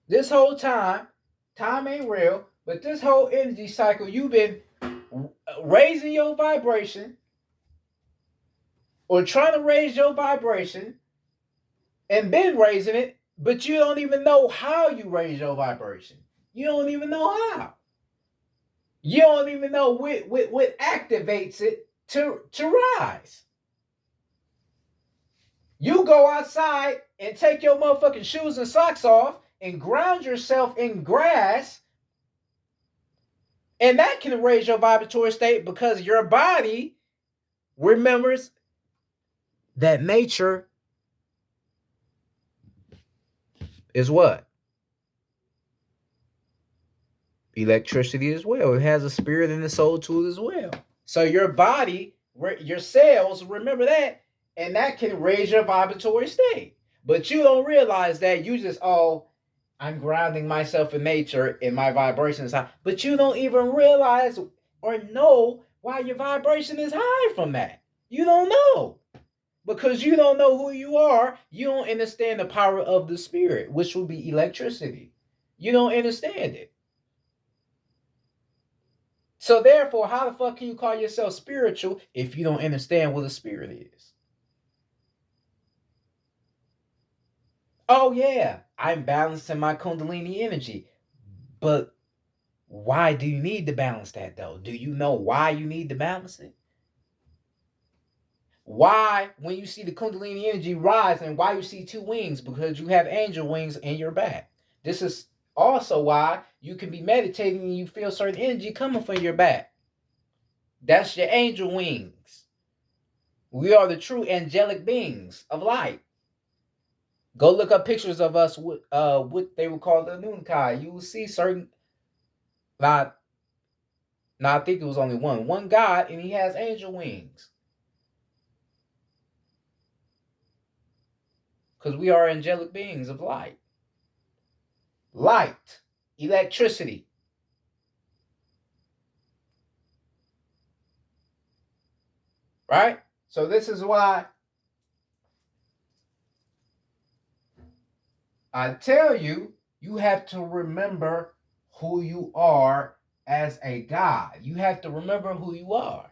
Speaker 1: This whole time ain't real, but this whole energy cycle, you've been raising your vibration or trying to raise your vibration and been raising it, but you don't even know how you raise your vibration. You don't even know how. You don't even know what activates it to rise. You go outside and take your motherfucking shoes and socks off and ground yourself in grass, and that can raise your vibratory state because your body remembers that nature is what? Electricity as well. It has a spirit and a soul to it as well. So your body, your cells remember that, and that can raise your vibratory state. But you don't realize that. You just, oh, I'm grounding myself in nature and my vibration is high. But you don't even realize or know why your vibration is high from that. You don't know. Because you don't know who you are. You don't understand the power of the spirit, which will be electricity. You don't understand it. So therefore, how the fuck can you call yourself spiritual if you don't understand what a spirit is? Oh yeah, I'm balancing my Kundalini energy. But why do you need to balance that though? Do you know why you need to balance it? Why, when you see the Kundalini energy rise, and why you see 2 wings? Because you have angel wings in your back. This is also why you can be meditating and you feel certain energy coming from your back. That's your angel wings. We are the true angelic beings of light. Go look up pictures of us with what they would call the Nunkai. You will see certain, not I think it was only one God, and he has angel wings. because we are angelic beings of light. Light, electricity. Right? So this is why I tell you, you have to remember who you are as a God. You have to remember who you are.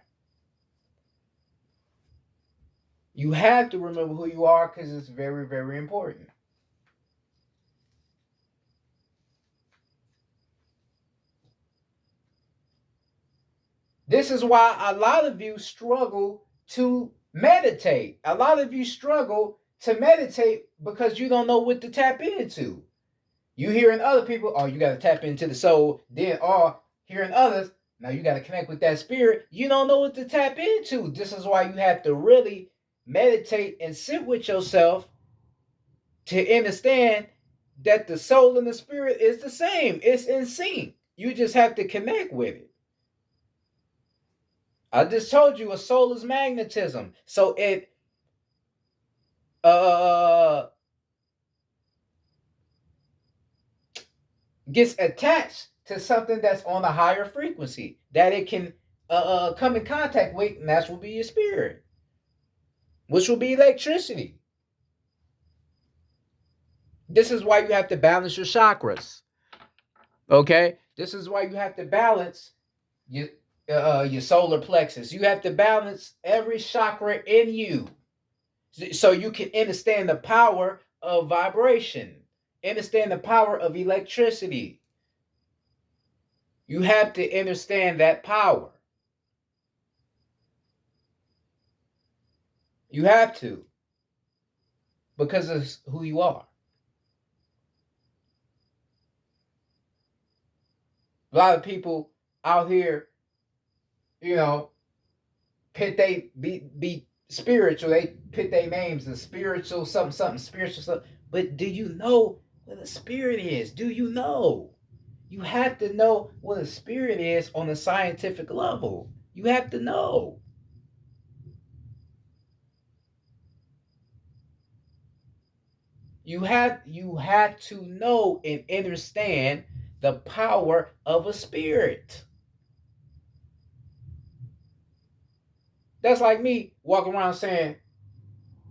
Speaker 1: You have to remember who you are because it's very, very important. This is why a lot of you struggle to meditate. A lot of you struggle to meditate because you don't know what to tap into. You hearing other people, oh, you got to tap into the soul. Then, hearing others, now you got to connect with that spirit. You don't know what to tap into. This is why you have to really meditate and sit with yourself to understand that the soul and the spirit is the same. It's in sync. You just have to connect with it. I just told you a soul is magnetism. So it gets attached to something that's on a higher frequency that it can come in contact with, and that will be your spirit, which will be electricity. This is why you have to balance your chakras. Okay? This is why you have to balance your solar plexus. You have to balance every chakra in you so you can understand the power of vibration, understand the power of electricity. You have to understand that power. You have to, because of who you are. A lot of people out here, pit they be spiritual. They put their names as spiritual something spiritual something. But do you know what a spirit is? Do you know? You have to know what a spirit is on a scientific level. You have to know. You have to know and understand the power of a spirit. That's like me walking around saying,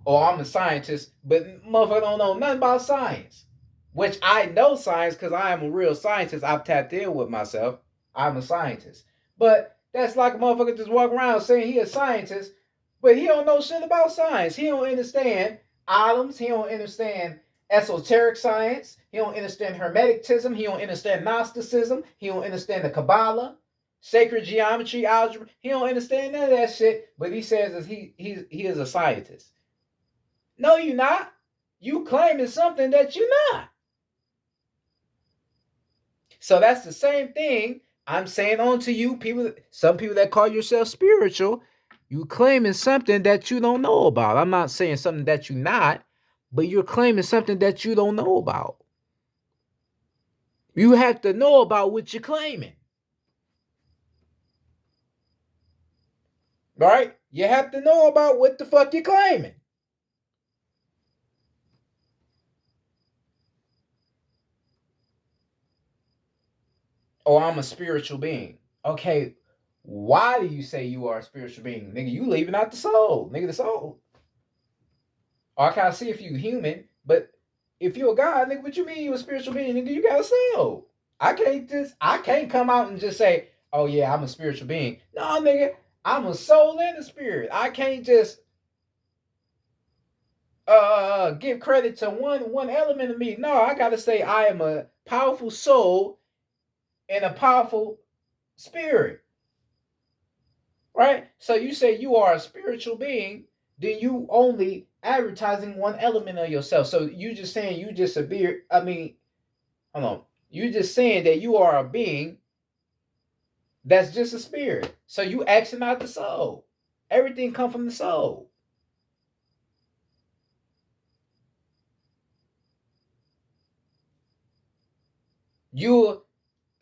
Speaker 1: "Oh, I'm a scientist," but motherfucker don't know nothing about science. Which I know science because I am a real scientist. I've tapped in with myself. I'm a scientist. But that's like a motherfucker just walk around saying he a scientist, but he don't know shit about science. He don't understand atoms. He don't understand esoteric science. He don't understand hermeticism. He don't understand Gnosticism. He don't understand the Kabbalah, sacred geometry, algebra. He don't understand none of that shit. But he says he is a scientist. No, you're not. You claiming something that you're not. So that's the same thing I'm saying on to you people. Some people that call yourself spiritual, you claiming something that you don't know about. I'm not saying something that you're not, but you're claiming something that you don't know about. You have to know about what you're claiming. Right? You have to know about what the fuck you're claiming. Oh, I'm a spiritual being. Okay, why do you say you are a spiritual being? Nigga, you leaving out the soul. Nigga, the soul. Or I can't see if you human, but if you're a God, nigga, what you mean you a spiritual being? Nigga, you got a soul. I can't come out and just say, oh yeah, I'm a spiritual being. No, nigga, I'm a soul and a spirit. I can't just give credit to one element of me. No, I gotta say I am a powerful soul and a powerful spirit. Right? So you say you are a spiritual being, then you only advertising one element of yourself. So you just saying you just a beer. I mean, hold on. You just saying that you are a being that's just a spirit. So you acting out the soul. Everything come from the soul. You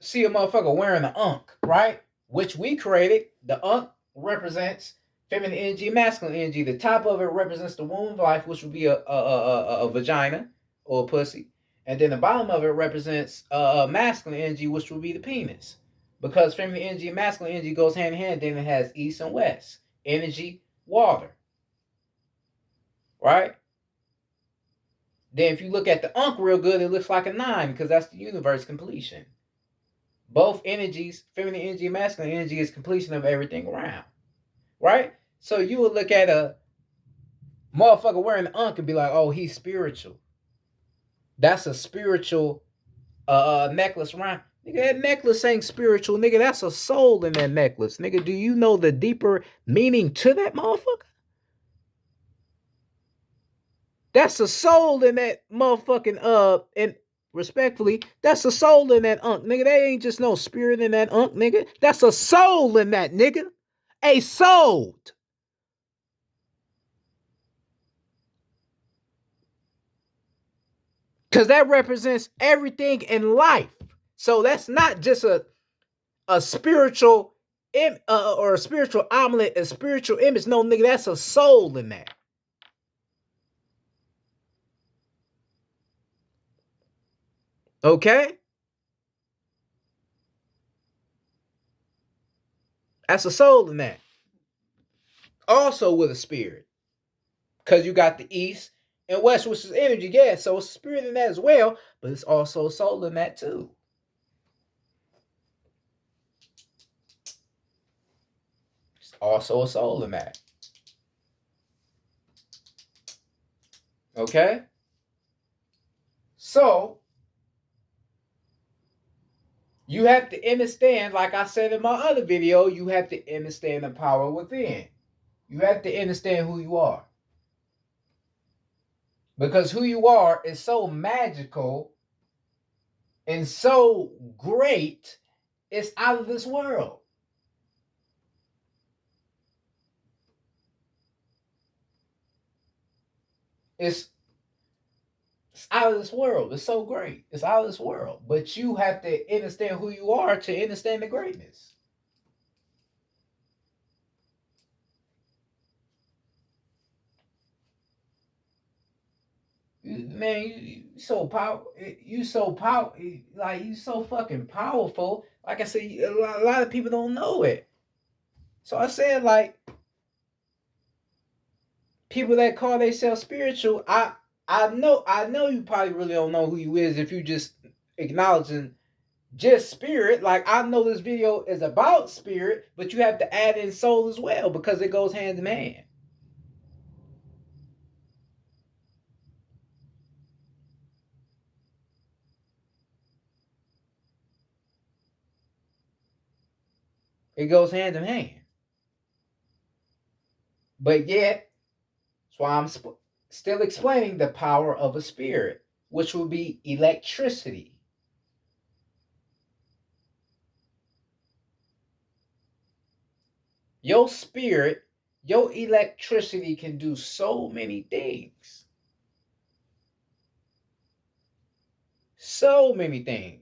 Speaker 1: see a motherfucker wearing an ankh, right? Which we created. The ankh represents feminine energy and masculine energy. The top of it represents the womb of life, which would be a vagina or a pussy. And then the bottom of it represents masculine energy, which would be the penis. Because feminine energy and masculine energy goes hand in hand, then it has east and west. Energy, water. Right? Then if you look at the Ankh real good, it looks like a 9 because that's the universe completion. Both energies, feminine energy and masculine energy, is completion of everything around. Right? So you would look at a motherfucker wearing the Ankh and be like, oh, he's spiritual. That's a spiritual necklace around. Nigga, that necklace ain't spiritual, nigga. That's a soul in that necklace. Nigga, do you know the deeper meaning to that motherfucker? That's a soul in that motherfucking and respectfully, that's a soul in that Ankh, nigga. That ain't just no spirit in that Ankh, nigga. That's a soul in that, nigga. A soul. Because that represents everything in life. So that's not just a spiritual or a spiritual omelet, a spiritual image. No, nigga, that's a soul in that. Okay? That's a soul in that. Also with a spirit. Because you got the east and west, which is energy. Yeah, so it's spirit in that as well, but it's also a soul in that too. It's also a soul in that. Okay? So, you have to understand, like I said in my other video, you have to understand the power within. You have to understand who you are. Because who you are is so magical and so great, it's out of this world. It's out of this world. It's so great. It's out of this world. But you have to understand who you are to understand the greatness. Man, you so powerful. You so power. Like you so fucking powerful. Like I said, a lot of people don't know it. So I said, like, people that call themselves spiritual, I know you probably really don't know who you is if you just acknowledging just spirit. Like I know this video is about spirit, but you have to add in soul as well because it goes hand in hand. It goes hand in hand. But yet, that's why I'm still explaining the power of a spirit, which will be electricity. Your spirit, your electricity can do so many things. So many things.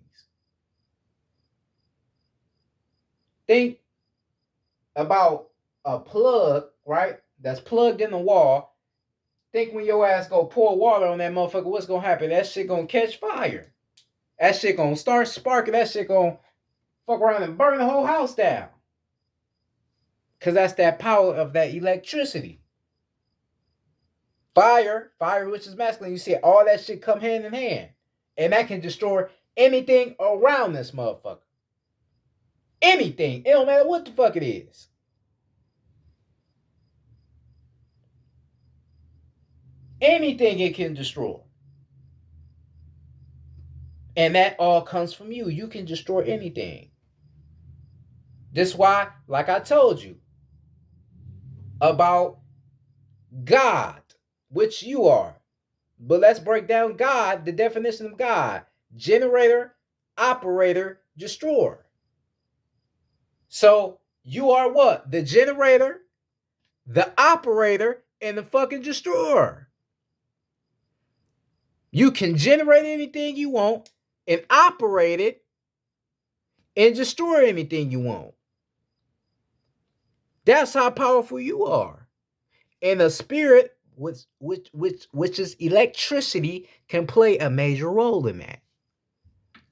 Speaker 1: Think about a plug, right? That's plugged in the wall. Think when your ass go pour water on that motherfucker, what's gonna happen? That shit gonna catch fire. That shit gonna start sparking. That shit gonna fuck around and burn the whole house down. Cause that's that power of that electricity. Fire, which is masculine, you see all that shit come hand in hand. And that can destroy anything around this motherfucker. Anything. It don't matter what the fuck it is. Anything it can destroy. And that all comes from you. You can destroy anything. This is why, like I told you, about God, which you are. But let's break down God, the definition of God. Generator, operator, destroyer. So you are what? The generator, the operator, and the fucking destroyer. You can generate anything you want and operate it and destroy anything you want. That's how powerful you are. And the spirit, which is electricity, can play a major role in that,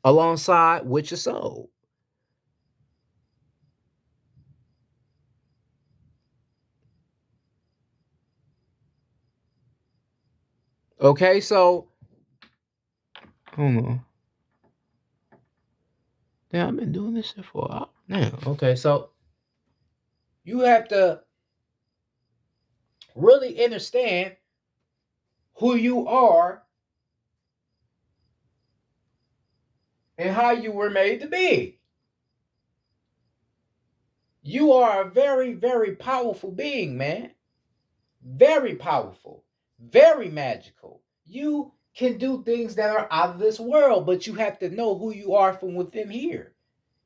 Speaker 1: alongside with your soul. Okay, so hold on. Yeah, I've been doing this shit for a while now. Okay, so you have to really understand who you are and how you were made to be. You are a very, very powerful being, man. Very powerful, very magical. You can do things that are out of this world, but you have to know who you are from within here.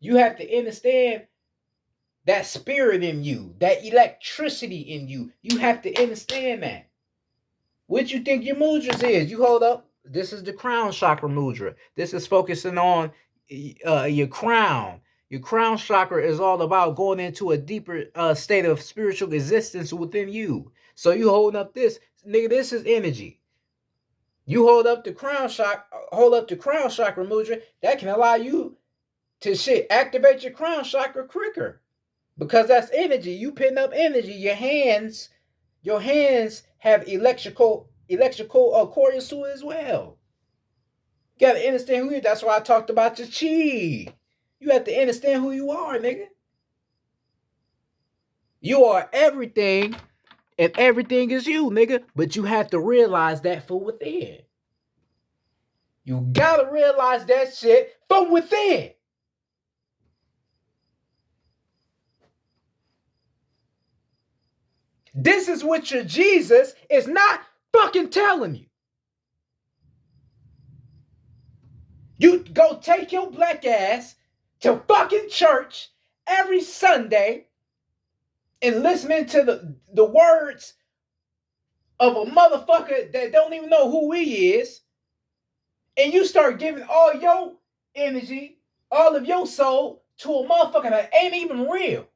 Speaker 1: You have to understand that spirit in you, that electricity in you. You have to understand that. What you think your mudras is? You hold up. This is the crown chakra mudra. This is focusing on your crown. Your crown chakra is all about going into a deeper state of spiritual existence within you. So you holding up this, nigga. This is energy. You hold up the crown chakra, mudra. That can allow you to activate your crown chakra quicker because that's energy. You putting up energy. Your hands have electrical cords to it as well. You gotta understand who you are. That's why I talked about your chi. You have to understand who you are, nigga. You are everything, and everything is you, nigga. But you have to realize that from within. You gotta realize that shit from within. This is what your Jesus is not fucking telling you. You go take your black ass to fucking church every Sunday and listening to the words of a motherfucker that don't even know who he is, and you start giving all your energy, all of your soul to a motherfucker that ain't even real.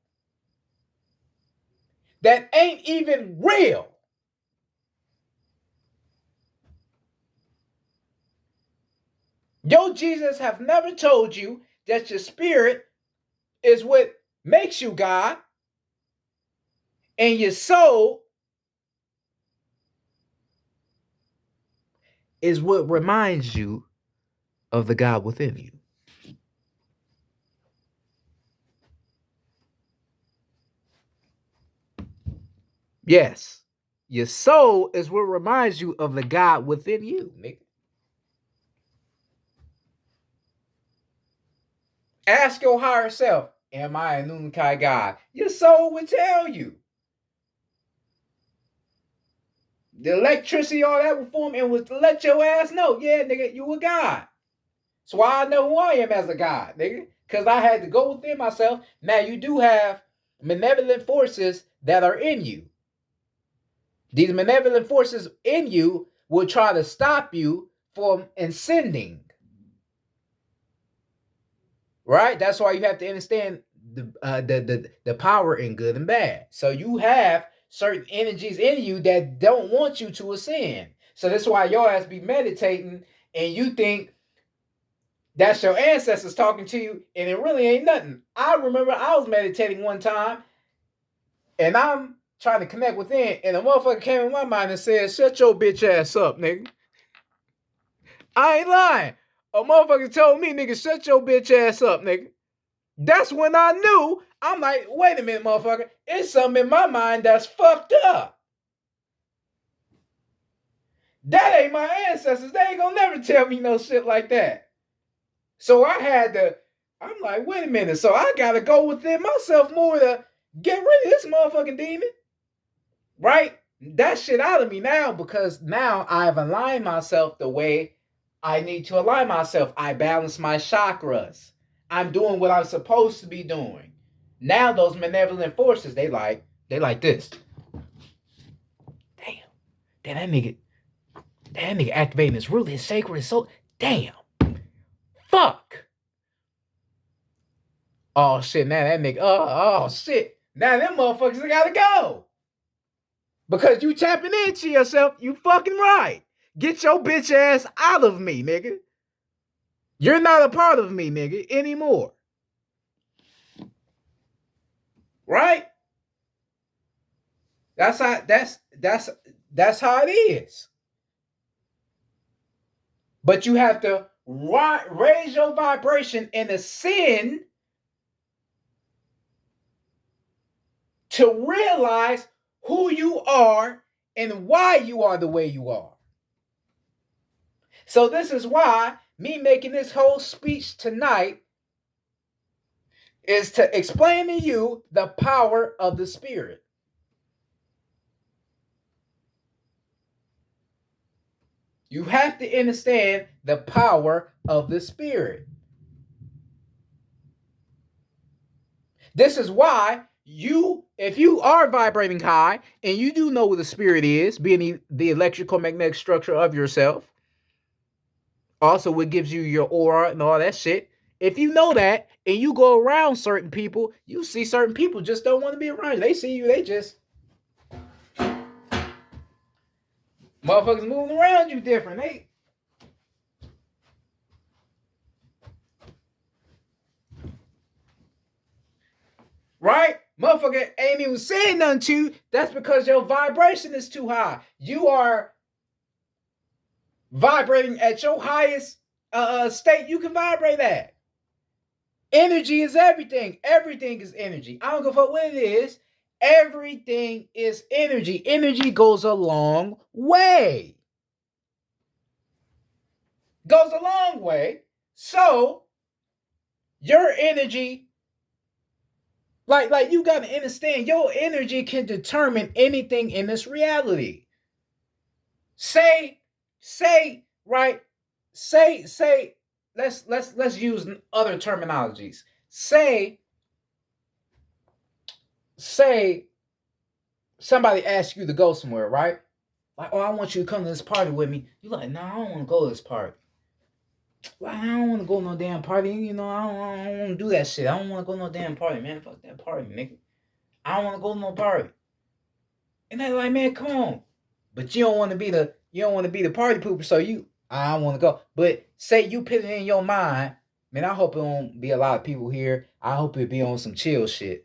Speaker 1: That ain't even real. Your Jesus have never told you that your spirit is what makes you God, and your soul is what reminds you of the God within you. Yes, your soul is what reminds you of the God within you, nigga. Ask your higher self, am I a Nunkai God? Your soul will tell you. The electricity, all that will form and will let your ass know, yeah, nigga, you a God. That's why I know who I am as a God, nigga. Because I had to go within myself. Now, you do have malevolent forces that are in you. These malevolent forces in you will try to stop you from ascending. Right? That's why you have to understand the power in good and bad. So you have certain energies in you that don't want you to ascend. So that's why your ass be meditating and you think that's your ancestors talking to you, and it really ain't nothing. I remember I was meditating one time, and I'm trying to connect within, and a motherfucker came in my mind and said, "Shut your bitch ass up, nigga." I ain't lying. A motherfucker told me, nigga, shut your bitch ass up, nigga. That's when I knew. I'm like, wait a minute, motherfucker. It's something in my mind that's fucked up. That ain't my ancestors. They ain't gonna never tell me no shit like that. So I had to, I'm like, wait a minute. So I gotta go within myself more to get rid of this motherfucking demon. Right? That shit out of me now because now I've aligned myself the way I need to align myself. I balance my chakras. I'm doing what I'm supposed to be doing. Now those malevolent forces, they like this. Damn. Damn, that nigga activating his root, his sacred soul. Damn. Fuck. Oh shit, now that nigga, oh shit. Now them motherfuckers gotta go. Because you tapping into yourself, you fucking right. Get your bitch ass out of me, nigga. You're not a part of me, nigga, anymore. Right? That's how how it is. But you have to raise your vibration and ascend to realize who you are and why you are the way you are. So this is why me making this whole speech tonight is to explain to you the power of the spirit. You have to understand the power of the spirit. This is why if you are vibrating high and you do know what the spirit is, being the electrical magnetic structure of yourself, also what gives you your aura and all that shit. If you know that and you go around certain people, you see certain people just don't want to be around you. They see you, they just motherfuckers moving around you different. Right? Motherfucker ain't even saying nothing to you. That's because your vibration is too high. You are vibrating at your highest state you can vibrate at. Energy is everything. Everything is energy. I don't give a fuck what it is. Everything is energy. Energy goes a long way. Goes a long way. So your energy, like you gotta understand, your energy can determine anything in this reality. Say, right? Let's use other terminologies. Say somebody asks you to go somewhere, right? Like, oh, I want you to come to this party with me. You're like, no, I don't want to go to this party. Well, I don't want to go to no damn party. You know, I don't want to do that shit. I don't want to go to no damn party, man. Fuck that party, nigga. I don't want to go to no party. And they're like, man, come on. But you don't want to be the party pooper, so I don't want to go. But say you put it in your mind, man, I hope it won't be a lot of people here. I hope it be on some chill shit.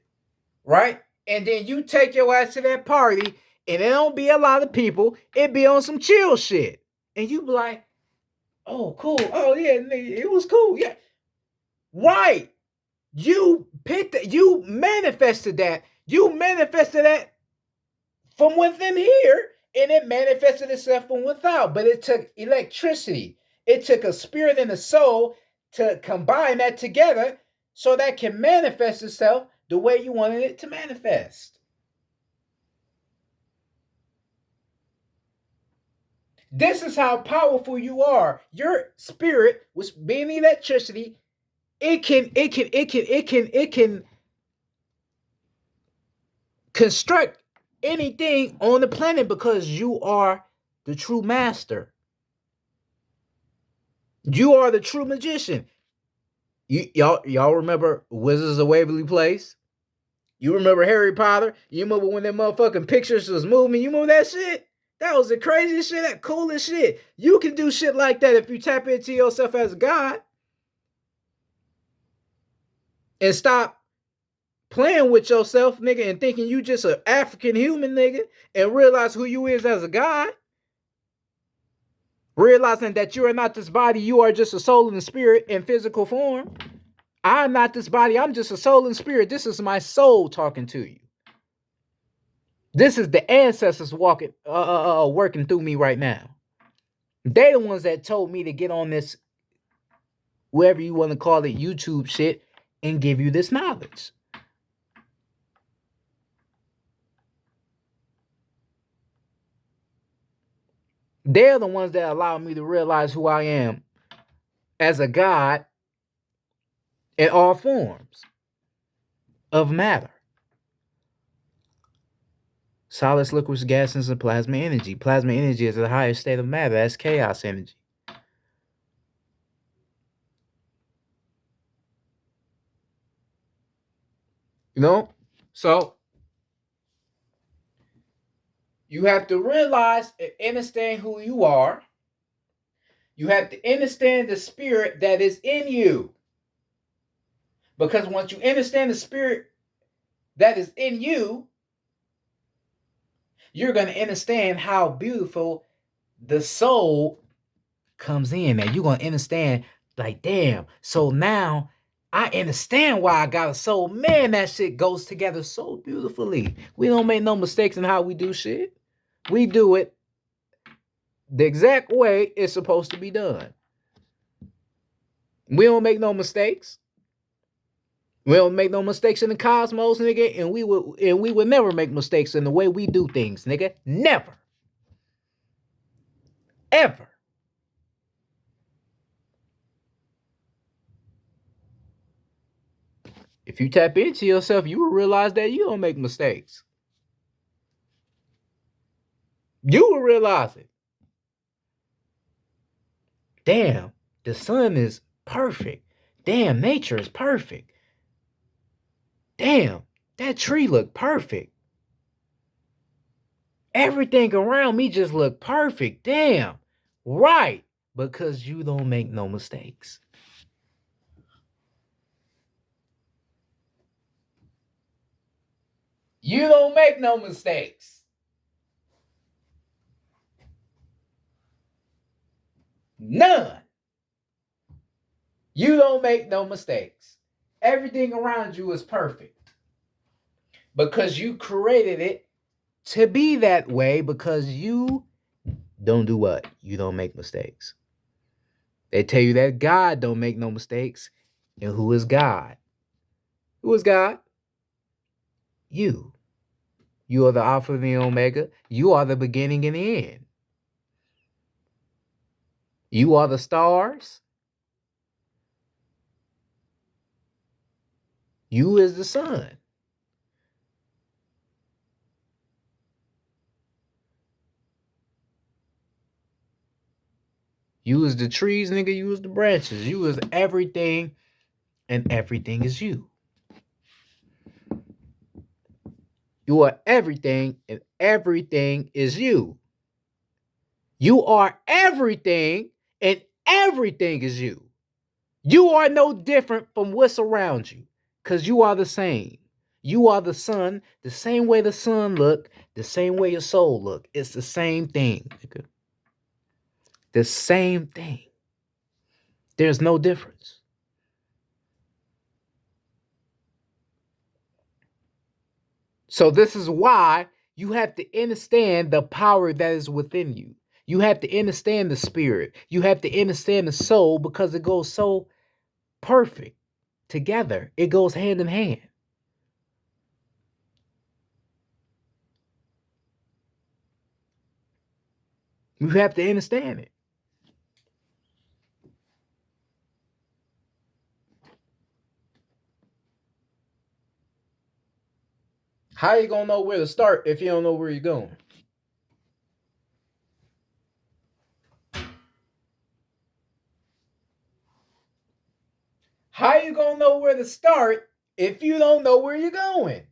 Speaker 1: Right? And then you take your ass to that party, and it don't be a lot of people. It be on some chill shit. And you be like, oh, cool. Oh, yeah, nigga, it was cool. Yeah. Right. You picked that. You manifested that. You manifested that from within here, and it manifested itself from without. But it took electricity. It took a spirit and a soul to combine that together so that can manifest itself the way you wanted it to manifest. This is how powerful you are. Your spirit, which being electricity, it can construct anything on the planet because you are the true master. You are the true magician. Y'all remember Wizards of Waverly Place? You remember Harry Potter? You remember when them motherfucking pictures was moving? You remember that shit? That was the craziest shit, that coolest shit. You can do shit like that if you tap into yourself as a god. And stop playing with yourself, nigga, and thinking you just an African human, nigga, and realize who you is as a god. Realizing that you are not this body, you are just a soul and a spirit in physical form. I'm not this body, I'm just a soul and spirit. This is my soul talking to you. This is the ancestors walking, working through me right now. They the ones that told me to get on this, whatever you want to call it, YouTube shit, and give you this knowledge. They're the ones that allow me to realize who I am as a god in all forms of matter. Solids, liquids, gases, and plasma energy. Plasma energy is the highest state of matter. That's chaos energy. You know? So You have to realize and understand who you are. You have to understand the spirit that is in you. Because once you understand the spirit that is in you, you're going to understand how beautiful the soul comes in. And you're going to understand, like, damn, so now I understand why I got a soul. Man, that shit goes together so beautifully. We don't make no mistakes in how we do shit. We do it the exact way it's supposed to be done. We don't make no mistakes. We don't make no mistakes in the cosmos, nigga, and we would never make mistakes in the way we do things, nigga. Never. Ever. If you tap into yourself, you will realize that you don't make mistakes. You will realize it. Damn, the sun is perfect. Damn, nature is perfect. Damn, that tree look perfect. Everything around me just look perfect. Damn. Right. Because you don't make no mistakes. You don't make no mistakes. None. You don't make no mistakes. Everything around you is perfect. Because you created it to be that way, because you don't do what? You don't make mistakes. They tell you that God don't make no mistakes. And who is God? Who is God? You. You are the Alpha and the Omega. You are the beginning and the end. You are the stars. You is the sun. You is the trees, nigga. You is the branches. You is everything, and everything is you. You are everything, and everything is you. You are everything, and everything is you. You are no different from what's around you, because you are the same. You are the sun, the same way the sun look, the same way your soul look. It's the same thing, nigga. The same thing. There's no difference. So this is why you have to understand the power that is within you. You have to understand the spirit. You have to understand the soul, because it goes so perfect together. It goes hand in hand. You have to understand it. How you gonna know where to start if you don't know where you're going? How you gonna know where to start if you don't know where you're going?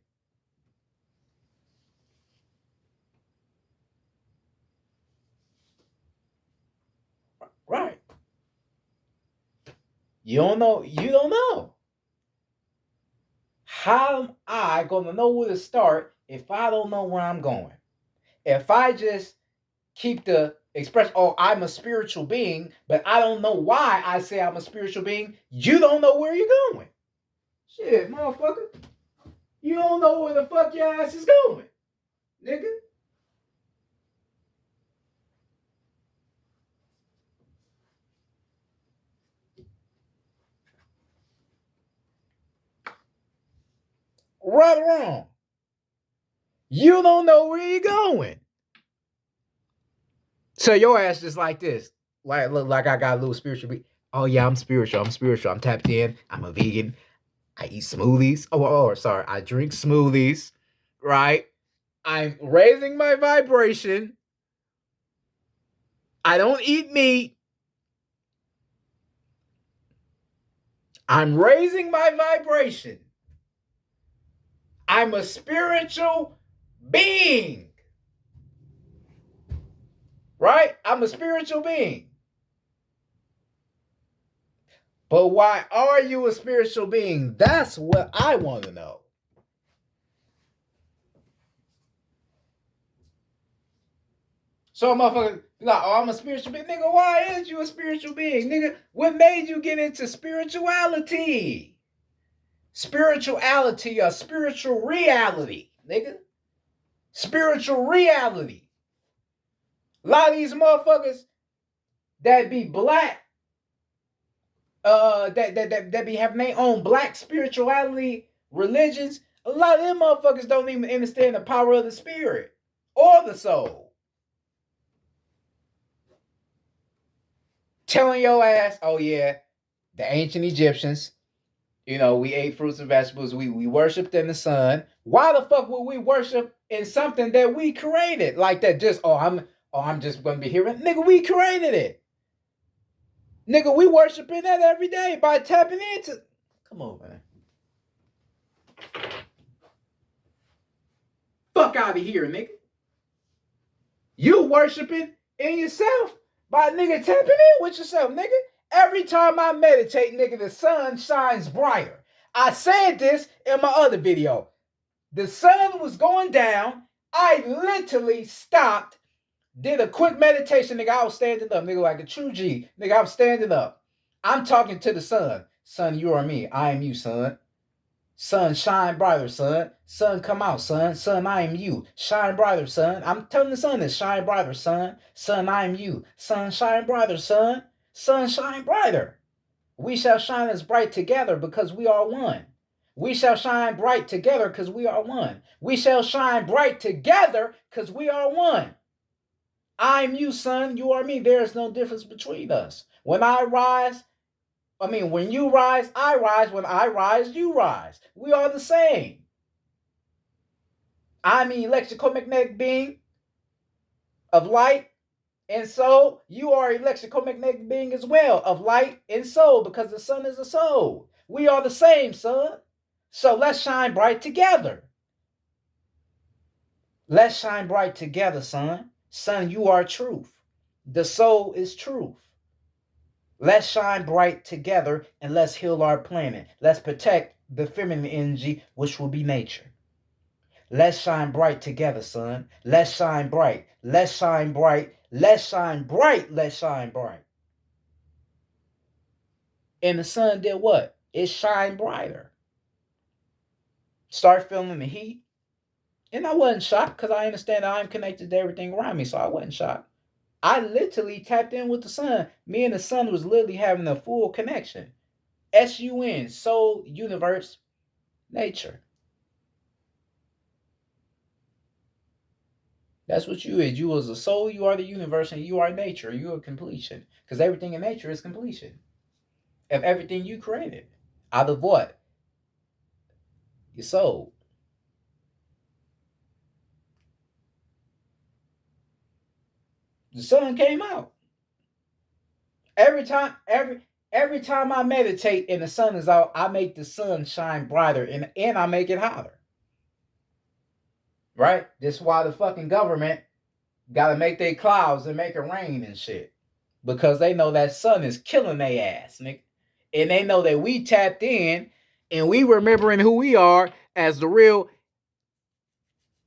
Speaker 1: Right. You don't know. You don't know. How am I gonna know where to start if I don't know where I'm going? If I just keep the expression, oh, I'm a spiritual being, but I don't know why I say I'm a spiritual being, you don't know where you're going. Shit, motherfucker. You don't know where the fuck your ass is going, nigga. Right or wrong. You don't know where you're going. So your ass just like this. Like, look like I got a little spiritual being. Oh yeah, I'm spiritual. I'm spiritual. I'm tapped in. I'm a vegan. I eat smoothies. Sorry. I drink smoothies. Right? I'm raising my vibration. I don't eat meat. I'm raising my vibration. I'm a spiritual being. Right? I'm a spiritual being. But why are you a spiritual being? That's what I want to know. So motherfucker like, oh, I'm a spiritual being. Nigga, why is you a spiritual being? Nigga, what made you get into spirituality? Spirituality or spiritual reality, nigga. Spiritual reality. A lot of these motherfuckers that be black, that be having their own black spirituality religions, a lot of them motherfuckers don't even understand the power of the spirit or the soul. Telling your ass, oh yeah, the ancient Egyptians, we ate fruits and vegetables. We worshipped in the sun. Why the fuck would we worship in something that we created like that? Just I'm just gonna be hearing, nigga. We created it, nigga. We worshiping that every day by tapping into. Come on, man. Fuck out of here, nigga. You worshiping in yourself by nigga tapping in with yourself, nigga. Every time I meditate, nigga, the sun shines brighter. I said this in my other video. The sun was going down. I literally stopped, did a quick meditation, nigga. I was standing up, nigga, like a true G. Nigga, I'm standing up. I'm talking to the sun. Sun, you are me. I am you, son. Sun, shine brighter, son. Sun, come out, son. Son, I am you. Shine brighter, son. I'm telling the sun to shine brighter, son. Son, I am you. Sun, shine brighter, son. Sun, shine brighter. We shall shine as bright together because we are one. We shall shine bright together because we are one. We shall shine bright together because we are one. I'm you, son. You are me. There is no difference between us. When you rise, I rise. When I rise, you rise. We are the same. I'm an electromagnetic being of light and soul. You are an electromagnetic being as well of light and soul because the sun is a soul. We are the same, son. So let's shine bright together. Let's shine bright together, son. Son, you are truth. The soul is truth. Let's shine bright together and let's heal our planet. Let's protect the feminine energy, which will be nature. Let's shine bright together, son. Let's shine bright. Let's shine bright. Let's shine bright. Let's shine bright. And the sun did what? It shined brighter. Start feeling the heat. And I wasn't shocked because I understand that I'm connected to everything around me, so I wasn't shocked. I literally tapped in with the sun. Me and the sun was literally having a full connection. SUN, soul, universe, nature. That's what you is. You as a soul, you are the universe, and you are nature. You are completion. Because everything in nature is completion. Of everything you created. Out of what? Your soul. The sun came out. Every time I meditate and the sun is out, I make the sun shine brighter and I make it hotter. Right? This is why the fucking government gotta make their clouds and make it rain and shit. Because they know that sun is killing their ass, nigga. And they know that we tapped in and we remembering who we are as the real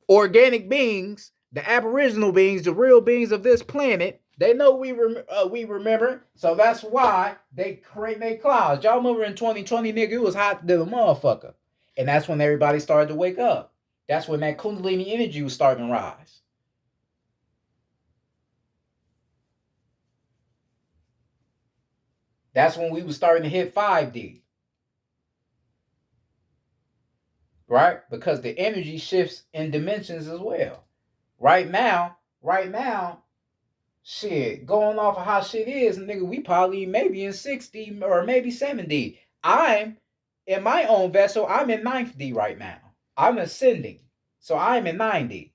Speaker 1: organic beings, the aboriginal beings, the real beings of this planet. They know we remember, so that's why they create their clouds. Y'all remember in 2020, nigga, it was hot to the motherfucker, and that's when everybody started to wake up. That's when that Kundalini energy was starting to rise. That's when we was starting to hit 5D. Right? Because the energy shifts in dimensions as well. Right now, shit, going off of how shit is, nigga, we probably maybe in 6D or maybe 7D. I'm in my own vessel, I'm in 9th D right now. I'm ascending. So I'm in 9D.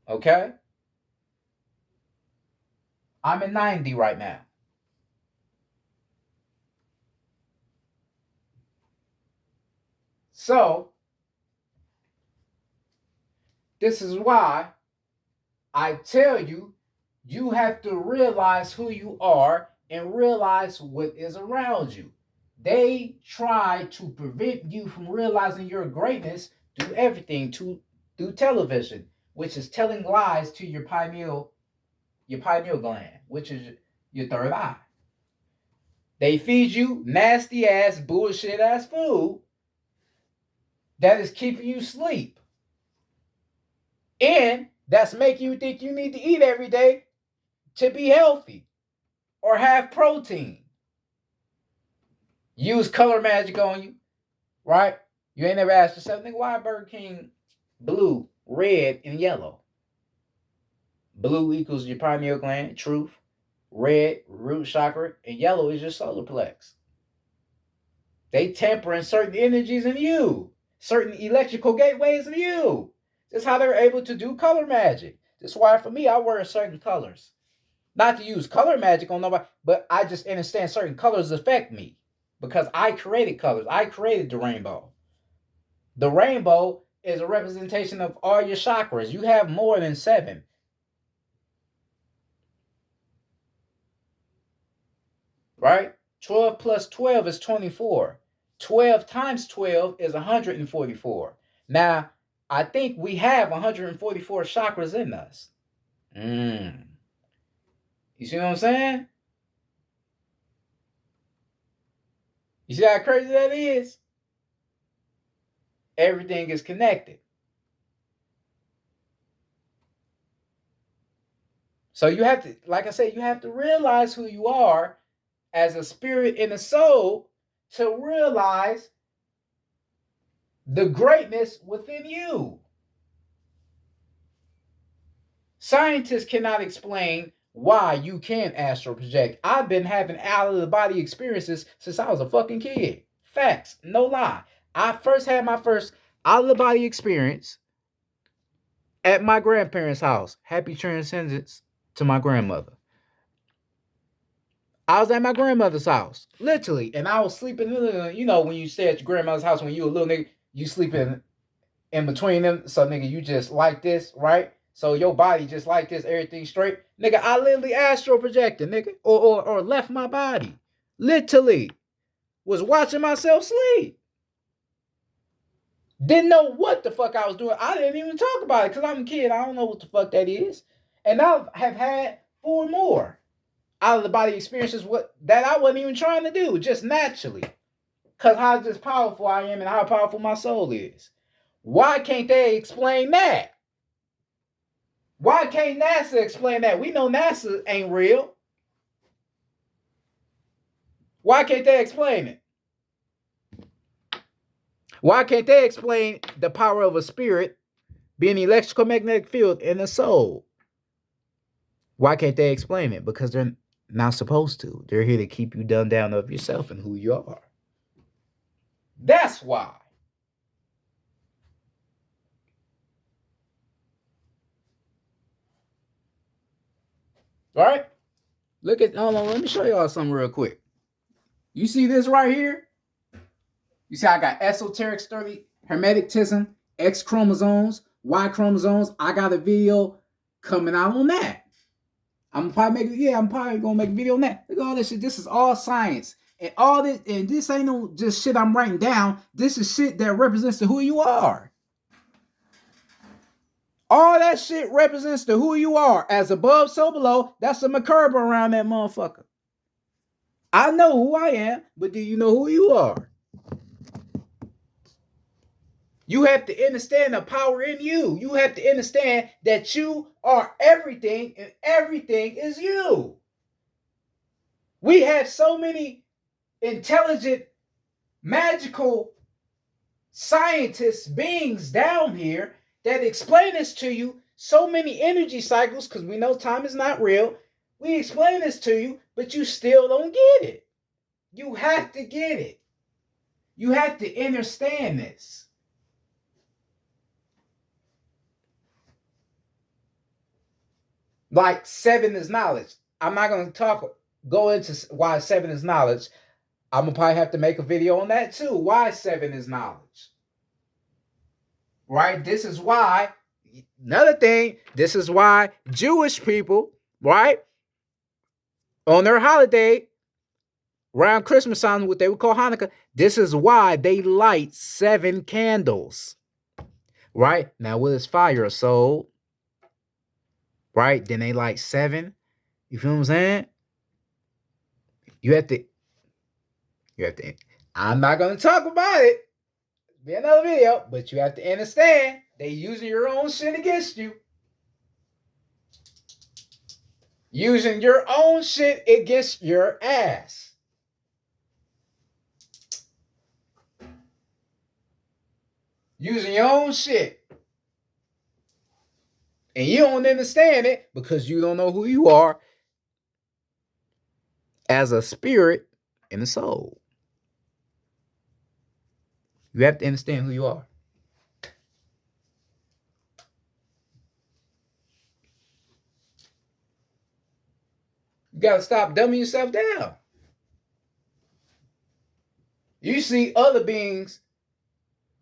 Speaker 1: Okay? I'm in 9D right now. So This is why I tell you, you have to realize who you are and realize what is around you. They try to prevent you from realizing your greatness through everything, through television, which is telling lies to your pineal gland, which is your third eye. They feed you nasty ass, bullshit ass food that is keeping you asleep. And that's making you think you need to eat every day to be healthy or have protein. Use color magic on you, right? You ain't never asked yourself, nigga, why Burger King blue, red, and yellow? Blue equals your pineal gland, truth. Red, root chakra, and yellow is your solar plex. They temper in certain energies in you, certain electrical gateways in you. That's how they're able to do color magic. That's why for me, I wear certain colors. Not to use color magic on nobody, but I just understand certain colors affect me because I created colors. I created the rainbow. The rainbow is a representation of all your chakras. You have more than 7. Right? 12 plus 12 is 24. 12 times 12 is 144. Now, I think we have 144 chakras in us. You see what I'm saying? You see how crazy that is? Everything is connected. So you have to, like I said, you have to realize who you are as a spirit and a soul to realize the greatness within you. Scientists cannot explain why you can astral project. I've been having out of the body experiences since I was a fucking kid. Facts, no lie. I first had my first out of the body experience at my grandparents' house. Happy transcendence to my grandmother. I was at my grandmother's house, literally, and I was sleeping. You know, when you stay at your grandmother's house when you a little nigga, you sleeping in between them. So nigga, you just like this, right? So your body just like this, everything straight. Nigga, I literally astral projected, nigga. Or left my body. Literally. Was watching myself sleep. Didn't know what the fuck I was doing. I didn't even talk about it because I'm a kid. I don't know what the fuck that is. And I have had 4 more out of the body experiences that I wasn't even trying to do, just naturally. Because how just powerful I am and how powerful my soul is. Why can't they explain that? Why can't NASA explain that? We know NASA ain't real. Why can't they explain it? Why can't they explain the power of a spirit being an electrical magnetic field in a soul? Why can't they explain it? Because they're not supposed to. They're here to keep you dumbed down of yourself and who you are. That's why. All right? Hold on, let me show y'all something real quick. You see this right here? You see I got esoteric study, hermeticism, X chromosomes, Y chromosomes. I got a video coming out on that. I'm probably gonna make a video on that. Look at all this shit. This is all science. And all this, and this ain't no just shit I'm writing down. This is shit that represents who you are. All that shit represents who you are. As above, so below. That's a McCurb around that motherfucker. I know who I am, but do you know who you are? You have to understand the power in you. You have to understand that you are everything and everything is you. We have so many intelligent, magical scientists, beings down here that explain this to you. So many energy cycles, because we know time is not real. We explain this to you, but you still don't get it. You have to get it. You have to understand this. Like 7 is knowledge. I'm not going to go into why 7 is knowledge. I'm going to probably have to make a video on that too. Why 7 is knowledge. Right? This is why another thing, this is why Jewish people, right, on their holiday, around Christmas time, what they would call Hanukkah, this is why they light 7 candles. Right? Now, what is fire? So, right? Then they light 7. You feel what I'm saying? You have to, I'm not going to talk about it. Be another video, but you have to understand they using your own shit against you. Using your own shit against your ass. Using your own shit. And you don't understand it because you don't know who you are as a spirit and a soul. You have to understand who you are. You got to stop dumbing yourself down. You see other beings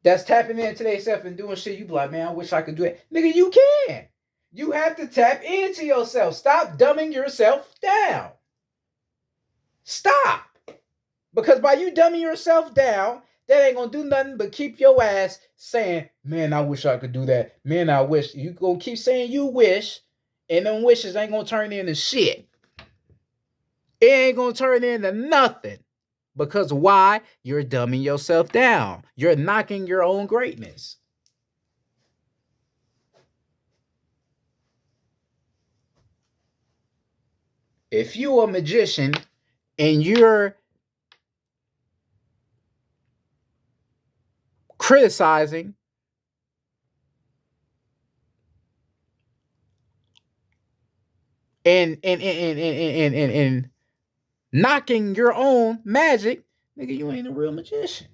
Speaker 1: that's tapping into themselves and doing shit. You be like, man, I wish I could do it. Nigga, you can. You have to tap into yourself. Stop dumbing yourself down. Stop. Because by you dumbing yourself down, that ain't going to do nothing but keep your ass saying, man, I wish I could do that. Man, I wish. You going to keep saying you wish, and them wishes ain't going to turn into shit. It ain't going to turn into nothing. Because why? You're dumbing yourself down. You're knocking your own greatness. If you're a magician and you're criticizing and knocking your own magic, nigga, you ain't a real magician.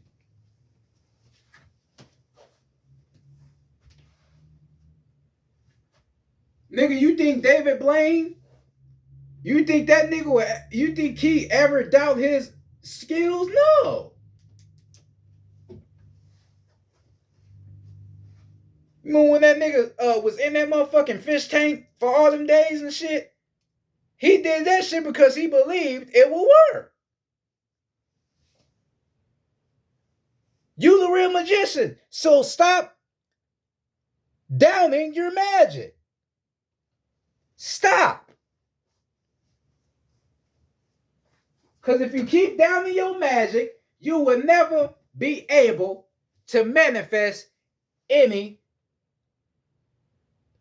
Speaker 1: Nigga, you think David Blaine? You think that nigga, you think he ever doubt his skills? No. Remember when that nigga was in that motherfucking fish tank for all them days and shit? He did that shit because he believed it would work. You the real magician. So stop downing your magic. Stop. Because if you keep downing your magic, you will never be able to manifest any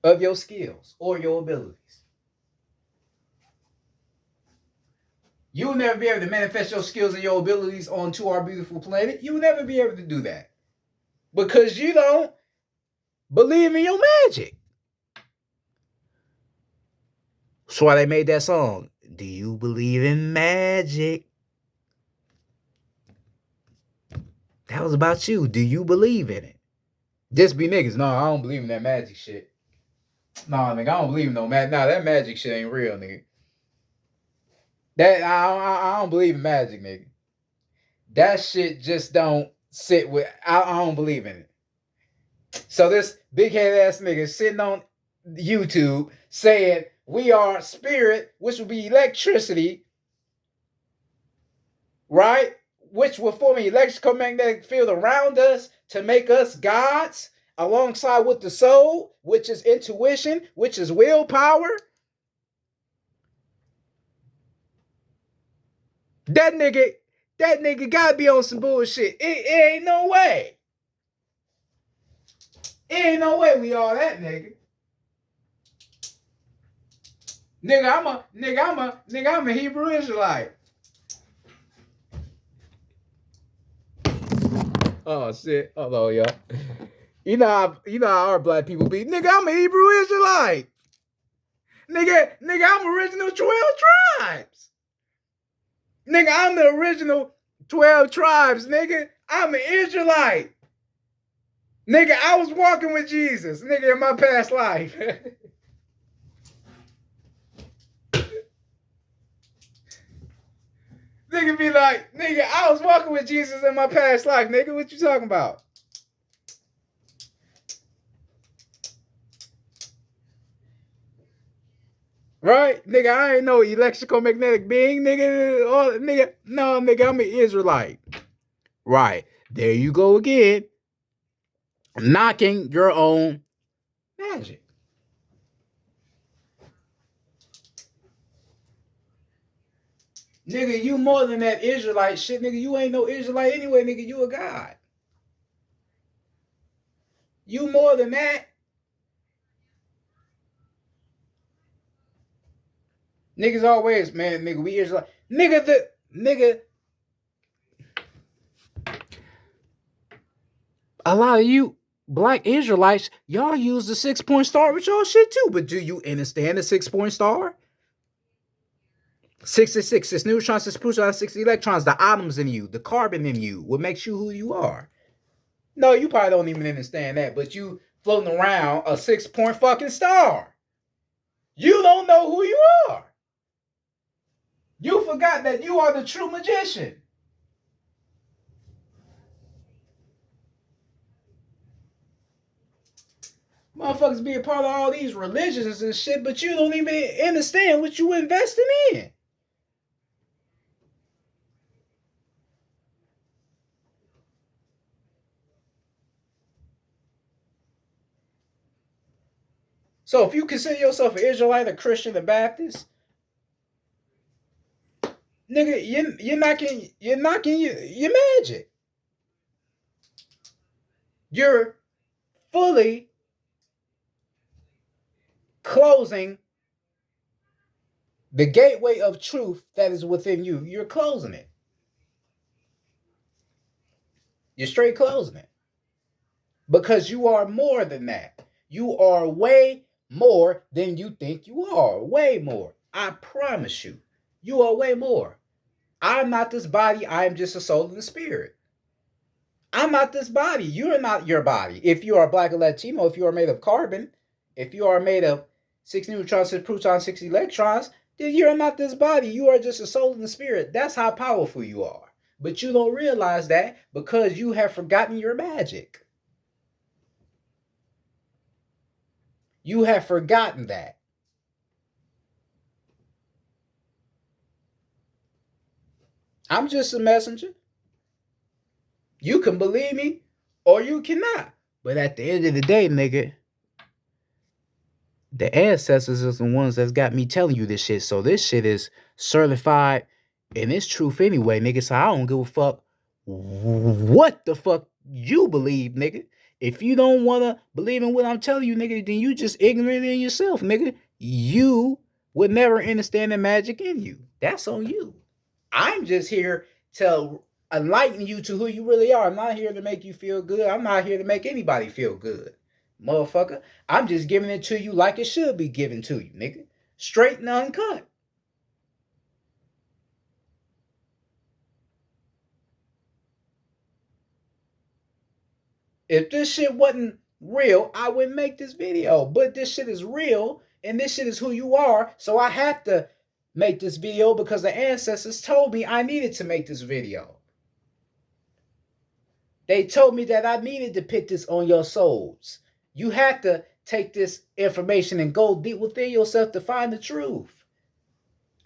Speaker 1: of your skills or your abilities. You will never be able to manifest your skills and your abilities onto our beautiful planet. You will never be able to do that. Because you don't believe in your magic. That's why they made that song. Do you believe in magic? That was about you. Do you believe in it? Just be niggas. No, I don't believe in that magic shit. No, nigga, I don't believe in no magic. Nah, that magic shit ain't real, nigga. That I don't believe in magic, nigga. That shit just don't sit with. I don't believe in it. So this big head ass nigga sitting on YouTube saying we are spirit, which would be electricity, right? Which will form an electromagnetic field around us to make us gods, alongside with the soul, which is intuition, which is willpower. That nigga gotta be on some bullshit. It ain't no way. It ain't no way we all that, nigga. I'm a Hebrew Israelite. Oh shit. Hello, y'all. You know how our black people be. Nigga, I'm a Hebrew Israelite. Nigga, I'm original 12 tribes. Nigga, I'm the original 12 tribes, nigga. I'm an Israelite. Nigga, I was walking with Jesus, nigga, in my past life. Nigga be like, nigga, I was walking with Jesus in my past life, nigga. What you talking about? Right? Nigga, I ain't no electrical magnetic being, nigga. Nigga, no, nigga, I'm an Israelite. Right. There you go again. Knocking your own magic. Nigga, you more than that Israelite shit, nigga. You ain't no Israelite anyway, nigga. You a God. You more than that. Niggas always, man, nigga, we Israelite. Nigga, a lot of you black Israelites, y'all use the 6-point star with y'all shit too. But do you understand the 6-point star? 66, 6 neutrons, 6 protons, 6 electrons, the atoms in you, the carbon in you, what makes you who you are. No, you probably don't even understand that, but you floating around a 6-point fucking star. You don't know who you are. You forgot that you are the true magician. Motherfuckers be a part of all these religions and shit, but you don't even understand what you investing in. So if you consider yourself an Israelite, a Christian, a Baptist, nigga, you're knocking your magic. You're fully closing the gateway of truth that is within you. You're closing it. You're straight closing it. Because you are more than that. You are way more than you think you are. Way more. I promise you. You are way more. I'm not this body. I am just a soul and a spirit. I'm not this body. You are not your body. If you are black or Latino, if you are made of carbon, if you are made of 6 neutrons, 6 protons, 6 electrons, then you are not this body. You are just a soul and a spirit. That's how powerful you are. But you don't realize that because you have forgotten your magic. You have forgotten that. I'm just a messenger. You can believe me or you cannot. But at the end of the day, nigga, the ancestors are the ones that's got me telling you this shit. So this shit is certified and it's truth anyway, nigga. So I don't give a fuck what the fuck you believe, nigga. If you don't want to believe in what I'm telling you, nigga, then you just ignorant in yourself, nigga. You would never understand the magic in you. That's on you. I'm just here to enlighten you to who you really are. I'm not here to make you feel good. I'm not here to make anybody feel good, motherfucker. I'm just giving it to you like it should be given to you, nigga. Straight and uncut. If this shit wasn't real, I wouldn't make this video. But this shit is real, and this shit is who you are. So I have to make this video because the ancestors told me I needed to make this video. They told me that I needed to put this on your souls. You have to take this information and go deep within yourself to find the truth.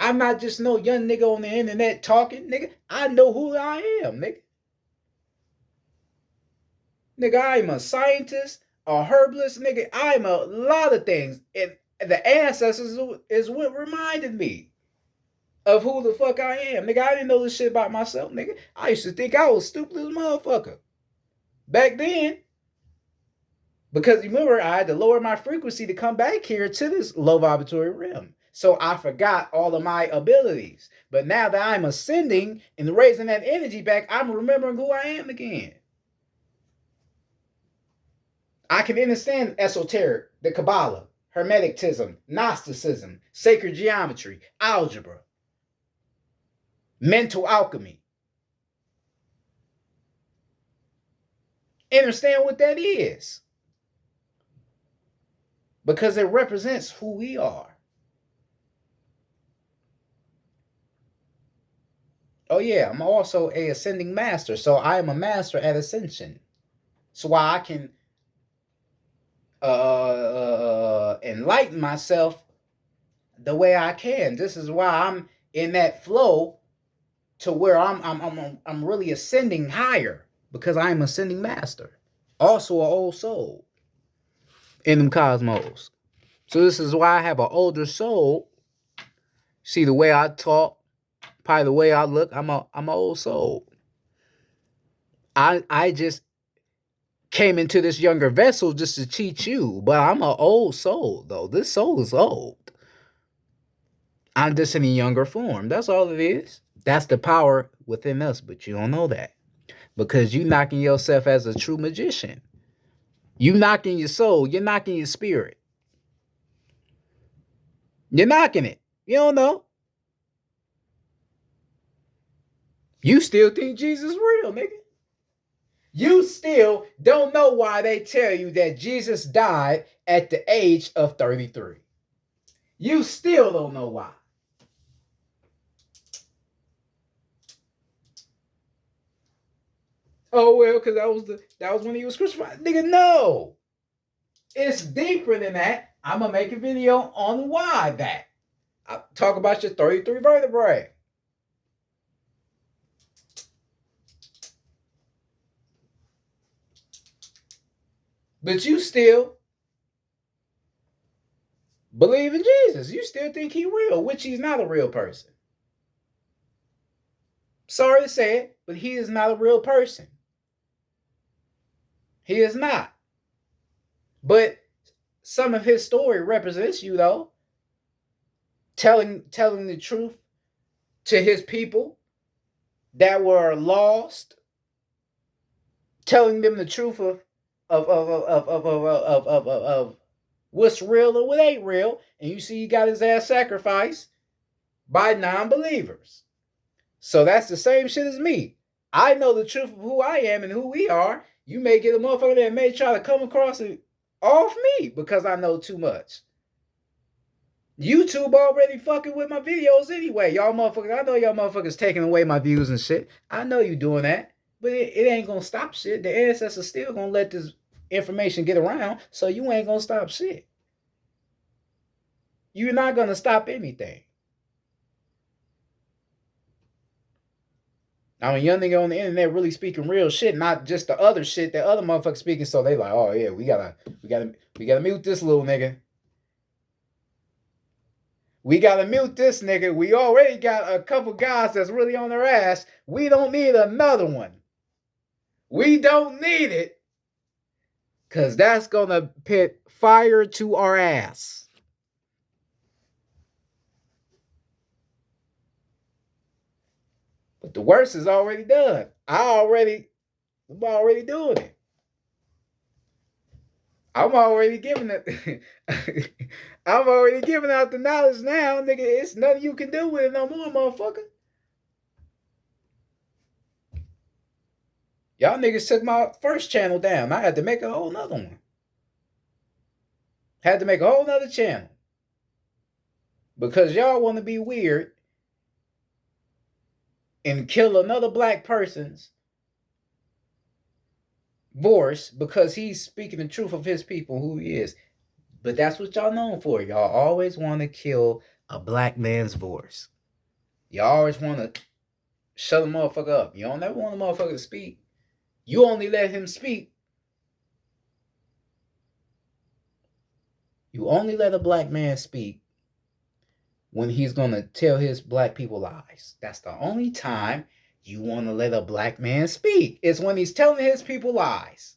Speaker 1: I'm not just no young nigga on the internet talking, nigga. I know who I am, nigga. Nigga, I'm a scientist, a herbalist, nigga. I'm a lot of things. And the ancestors is what reminded me of who the fuck I am. Nigga, I didn't know this shit about myself, nigga. I used to think I was stupid as a motherfucker. Back then, because remember, I had to lower my frequency to come back here to this low vibratory realm. So I forgot all of my abilities. But now that I'm ascending and raising that energy back, I'm remembering who I am again. I can understand esoteric, the Kabbalah, Hermeticism, Gnosticism, sacred geometry, algebra, mental alchemy. Understand what that is. Because it represents who we are. Oh yeah, I'm also a ascending master. So I am a master at ascension. So why I can enlighten myself the way I can. This is why I'm in that flow to where I'm really ascending higher because I am ascending master. Also an old soul in them cosmos. So this is why I have an older soul. See the way I talk, probably the way I look. I'm an old soul. I just came into this younger vessel just to teach you, but I'm an old soul though. This soul is old. I'm just in a younger form. That's all it is. That's the power within us, but you don't know that because you knocking yourself as a true magician. You knocking your soul. You're knocking your spirit. You're knocking it. You don't know. You still think Jesus is real, nigga. You still don't know why they tell you that Jesus died at the age of 33. You still don't know why. Oh well, because that was when he was crucified. Nigga, no. It's deeper than that. I'm gonna make a video on why that. I talk about your 33 vertebrae. But you still believe in Jesus. You still think he's real, which he's not a real person. Sorry to say it, but he is not a real person. He is not. But some of his story represents you though. Telling the truth to his people that were lost, telling them the truth of what's real or what ain't real, and you see he got his ass sacrificed by non-believers. So that's the same shit as me. I know the truth of who I am and who we are. You may get a motherfucker that may try to come across it off me because I know too much. YouTube already fucking with my videos anyway. Y'all motherfuckers, I know y'all motherfuckers taking away my views and shit. I know you doing that. But it ain't gonna stop shit. The ancestors still gonna let this information get around, so you ain't gonna stop shit. You're not gonna stop anything. I mean, young nigga on the internet really speaking real shit, not just the other shit that other motherfuckers speaking. So they like, oh yeah, we gotta mute this little nigga. We gotta mute this nigga. We already got a couple guys that's really on their ass. We don't need another one. We don't need it. Cause that's gonna put fire to our ass. But the worst is already done. I'm already doing it. I'm already giving it. I'm already giving out the knowledge now, nigga. It's nothing you can do with it no more, motherfucker. Y'all niggas took my first channel down. I had to make a whole nother one. Had to make a whole nother channel. Because y'all want to be weird and kill another black person's voice because he's speaking the truth of his people, who he is. But that's what y'all known for. Y'all always want to kill a black man's voice. Y'all always want to shut a motherfucker up. You don't never want a motherfucker to speak. You only let him speak. You only let a black man speak when he's going to tell his black people lies. That's the only time you want to let a black man speak. It's when he's telling his people lies.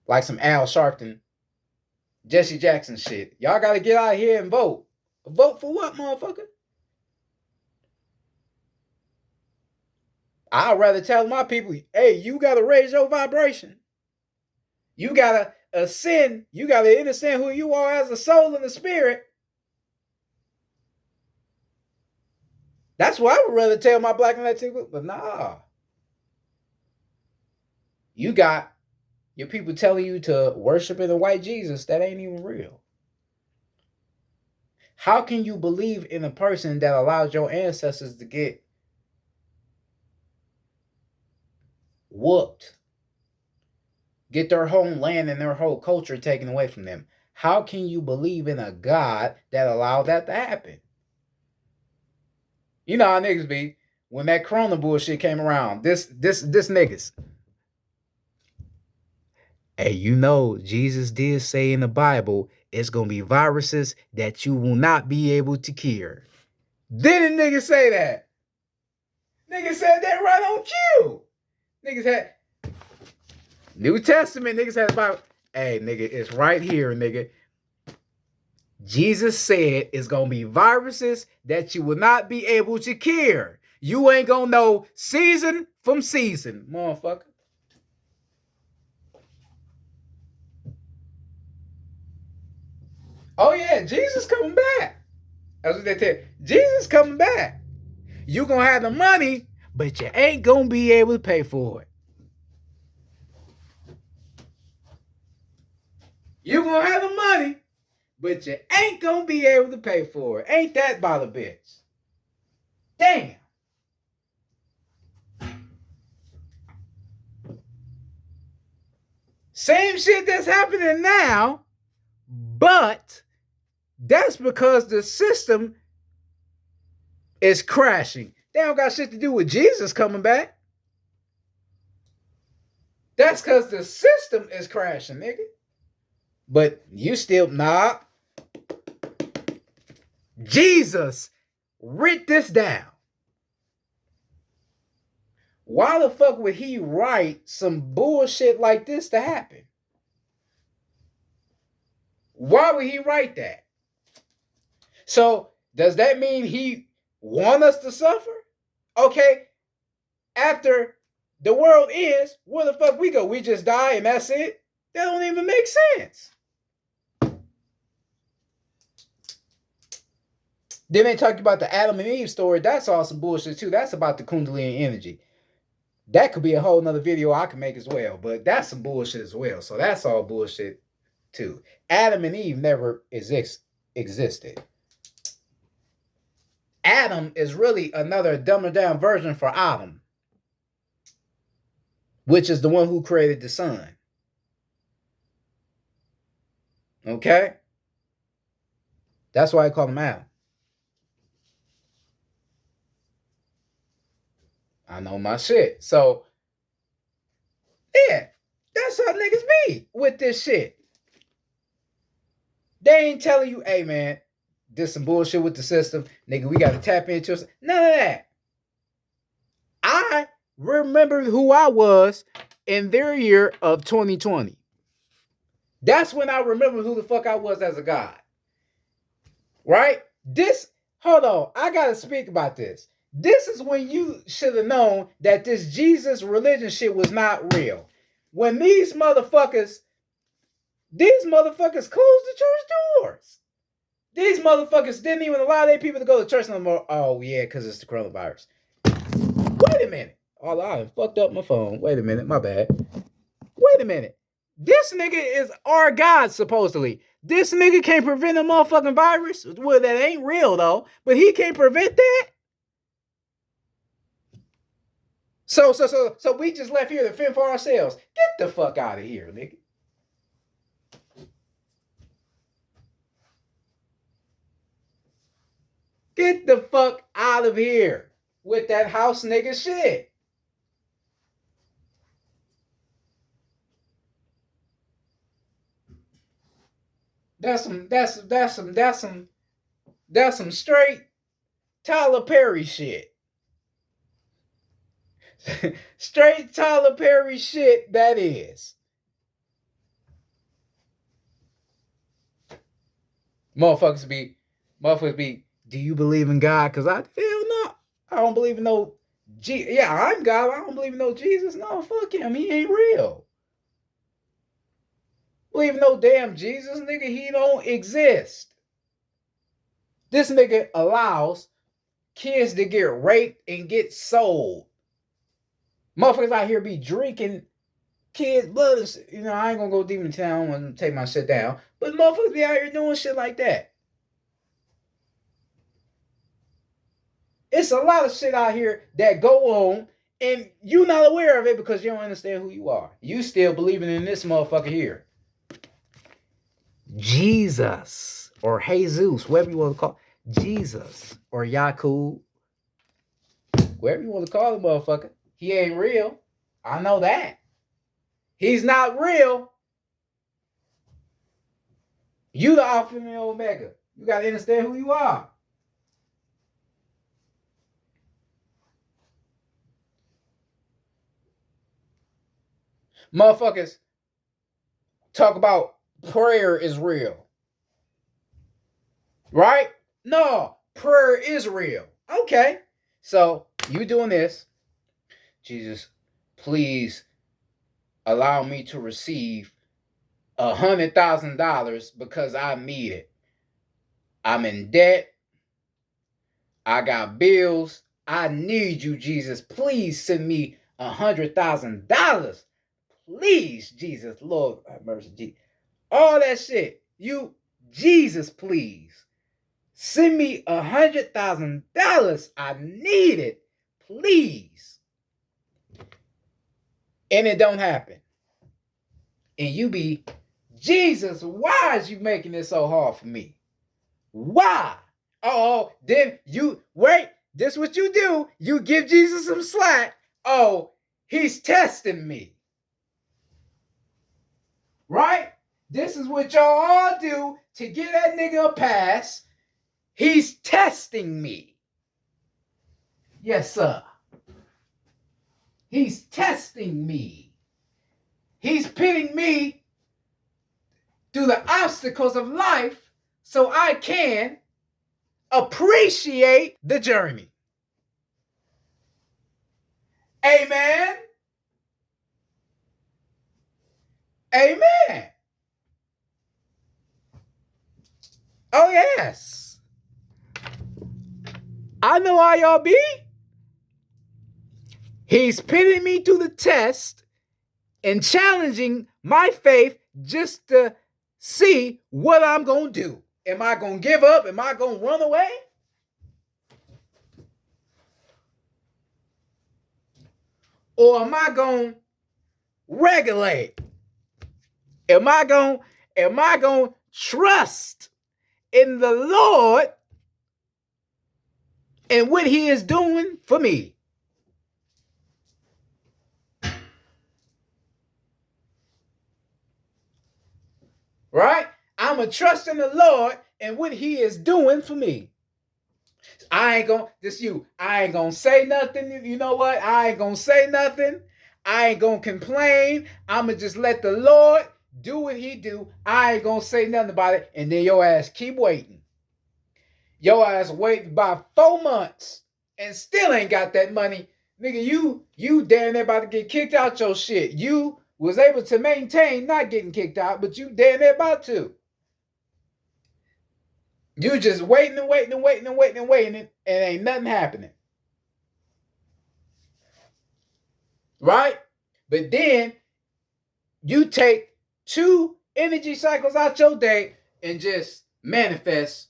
Speaker 1: Like some Al Sharpton, Jesse Jackson shit. Y'all got to get out here and vote. Vote for what, motherfucker? I'd rather tell my people, hey, you got to raise your vibration. You got to ascend. You got to understand who you are as a soul and a spirit. That's what I would rather tell my black and Latino, but nah. You got your people telling you to worship in the white Jesus that ain't even real. How can you believe in a person that allowed your ancestors to get whooped, get their whole land and their whole culture taken away from them? How can you believe in a God that allowed that to happen? You know how niggas be when that Corona bullshit came around. This niggas. Hey, you know, Jesus did say in the Bible, it's gonna be viruses that you will not be able to cure. Didn't niggas say that? Niggas said that right on cue. Niggas had New Testament, niggas had the Bible. Hey, nigga, it's right here, nigga. Jesus said it's gonna be viruses that you will not be able to cure. You ain't gonna know season from season, motherfucker. Oh yeah, Jesus coming back. That's what they tell you. Jesus coming back. You gonna have the money, but you ain't gonna be able to pay for it. You gonna have the money, but you ain't gonna be able to pay for it. Ain't that about a bitch? Damn. Same shit that's happening now, but that's because the system is crashing. They don't got shit to do with Jesus coming back. That's because the system is crashing, nigga. But you still, nah. Jesus, write this down. Why the fuck would he write some bullshit like this to happen? Why would he write that? So, does that mean he want us to suffer? Okay, after the world ends, where the fuck we go? We just die and that's it? That don't even make sense. Then they talk about the Adam and Eve story. That's all some bullshit too. That's about the Kundalini energy. That could be a whole nother video I can make as well. But that's some bullshit as well. So that's all bullshit too. Adam and Eve never existed. Adam is really another dumbed down version for Adam, which is the one who created the sun. Okay? That's why I call him Adam. I know my shit. So, yeah, that's how niggas be with this shit. They ain't telling you, hey, man, this some bullshit with the system. Nigga, we got to tap into it. None of that. I remember who I was in their year of 2020. That's when I remember who the fuck I was as a god. Right? Hold on, I got to speak about this. This is when you should have known that this Jesus religion shit was not real. When these motherfuckers closed the church doors. These motherfuckers didn't even allow their people to go to church no more. Oh, yeah, because it's the coronavirus. Wait a minute. Oh, I fucked up my phone. Wait a minute, my bad. Wait a minute. This nigga is our God, supposedly. This nigga can't prevent a motherfucking virus. Well, that ain't real, though. But he can't prevent that? So we just left here to fend for ourselves. Get the fuck out of here, nigga. Get the fuck out of here with that house nigga shit. That's some straight Tyler Perry shit. Straight Tyler Perry shit, that is. Motherfuckers be, do you believe in God? Because hell no. I don't believe in no yeah, I'm God. I don't believe in no Jesus. No, fuck him. He ain't real. Believe in no damn Jesus, nigga. He don't exist. This nigga allows kids to get raped and get sold. Motherfuckers out here be drinking kids' blood. You know, I ain't gonna go deep in town and take my shit down. But motherfuckers be out here doing shit like that. It's a lot of shit out here that go on and you not aware of it because you don't understand who you are. You still believing in this motherfucker here. Jesus or Jesus, whatever you want to call Jesus or Yakub, whatever you want to call the motherfucker, he ain't real. I know that. He's not real. You the Alpha and the Omega. You got to understand who you are. Motherfuckers talk about prayer is real. Right? No, prayer is real. Okay. So you doing this. Jesus, please allow me to receive $100,000 because I need it. I'm in debt. I got bills. I need you, Jesus. Please send me $100,000. Please, Jesus, Lord have mercy. All that shit. You, Jesus, please. Send me $100,000. I need it. Please. And it don't happen. And you be, Jesus, why is you making this so hard for me? Why? Oh, then you, wait, this is what you do. You give Jesus some slack. Oh, he's testing me. Right? This is what y'all all do to get that nigga a pass. He's testing me. Yes, sir. He's testing me. He's pitting me through the obstacles of life so I can appreciate the journey. Amen. Amen. Oh, yes. I know how y'all be. He's pitting me through the test and challenging my faith just to see what I'm going to do. Am I going to give up? Am I going to run away? Or am I going to regulate? Am I going to trust in the Lord and what he is doing for me? Right? I'm going to trust in the Lord and what he is doing for me. I ain't going to say nothing. You know what? I ain't going to say nothing. I ain't going to complain. I'm going to just let the Lord do what he do. I ain't going to say nothing about it. And then your ass keep waiting. Your ass waiting by 4 months and still ain't got that money. Nigga, you damn near about to get kicked out your shit. You was able to maintain not getting kicked out, but you damn near about to. You just waiting and ain't nothing happening. Right? But then you take 2 energy cycles out your day and just manifest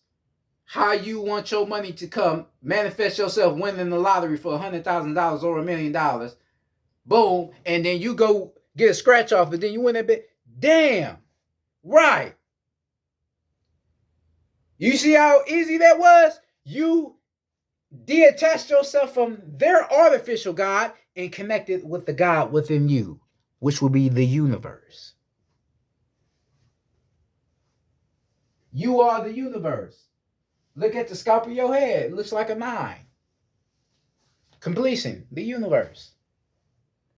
Speaker 1: how you want your money to come. Manifest yourself winning the lottery for $100,000 or $1 million. Boom. And then you go get a scratch off and then you win that bit. Damn. Right. You see how easy that was? You detached yourself from their artificial God and connected with the God within you, which will be the universe. You are the universe. Look at the scalp of your head. It looks like a 9. Completion, the universe.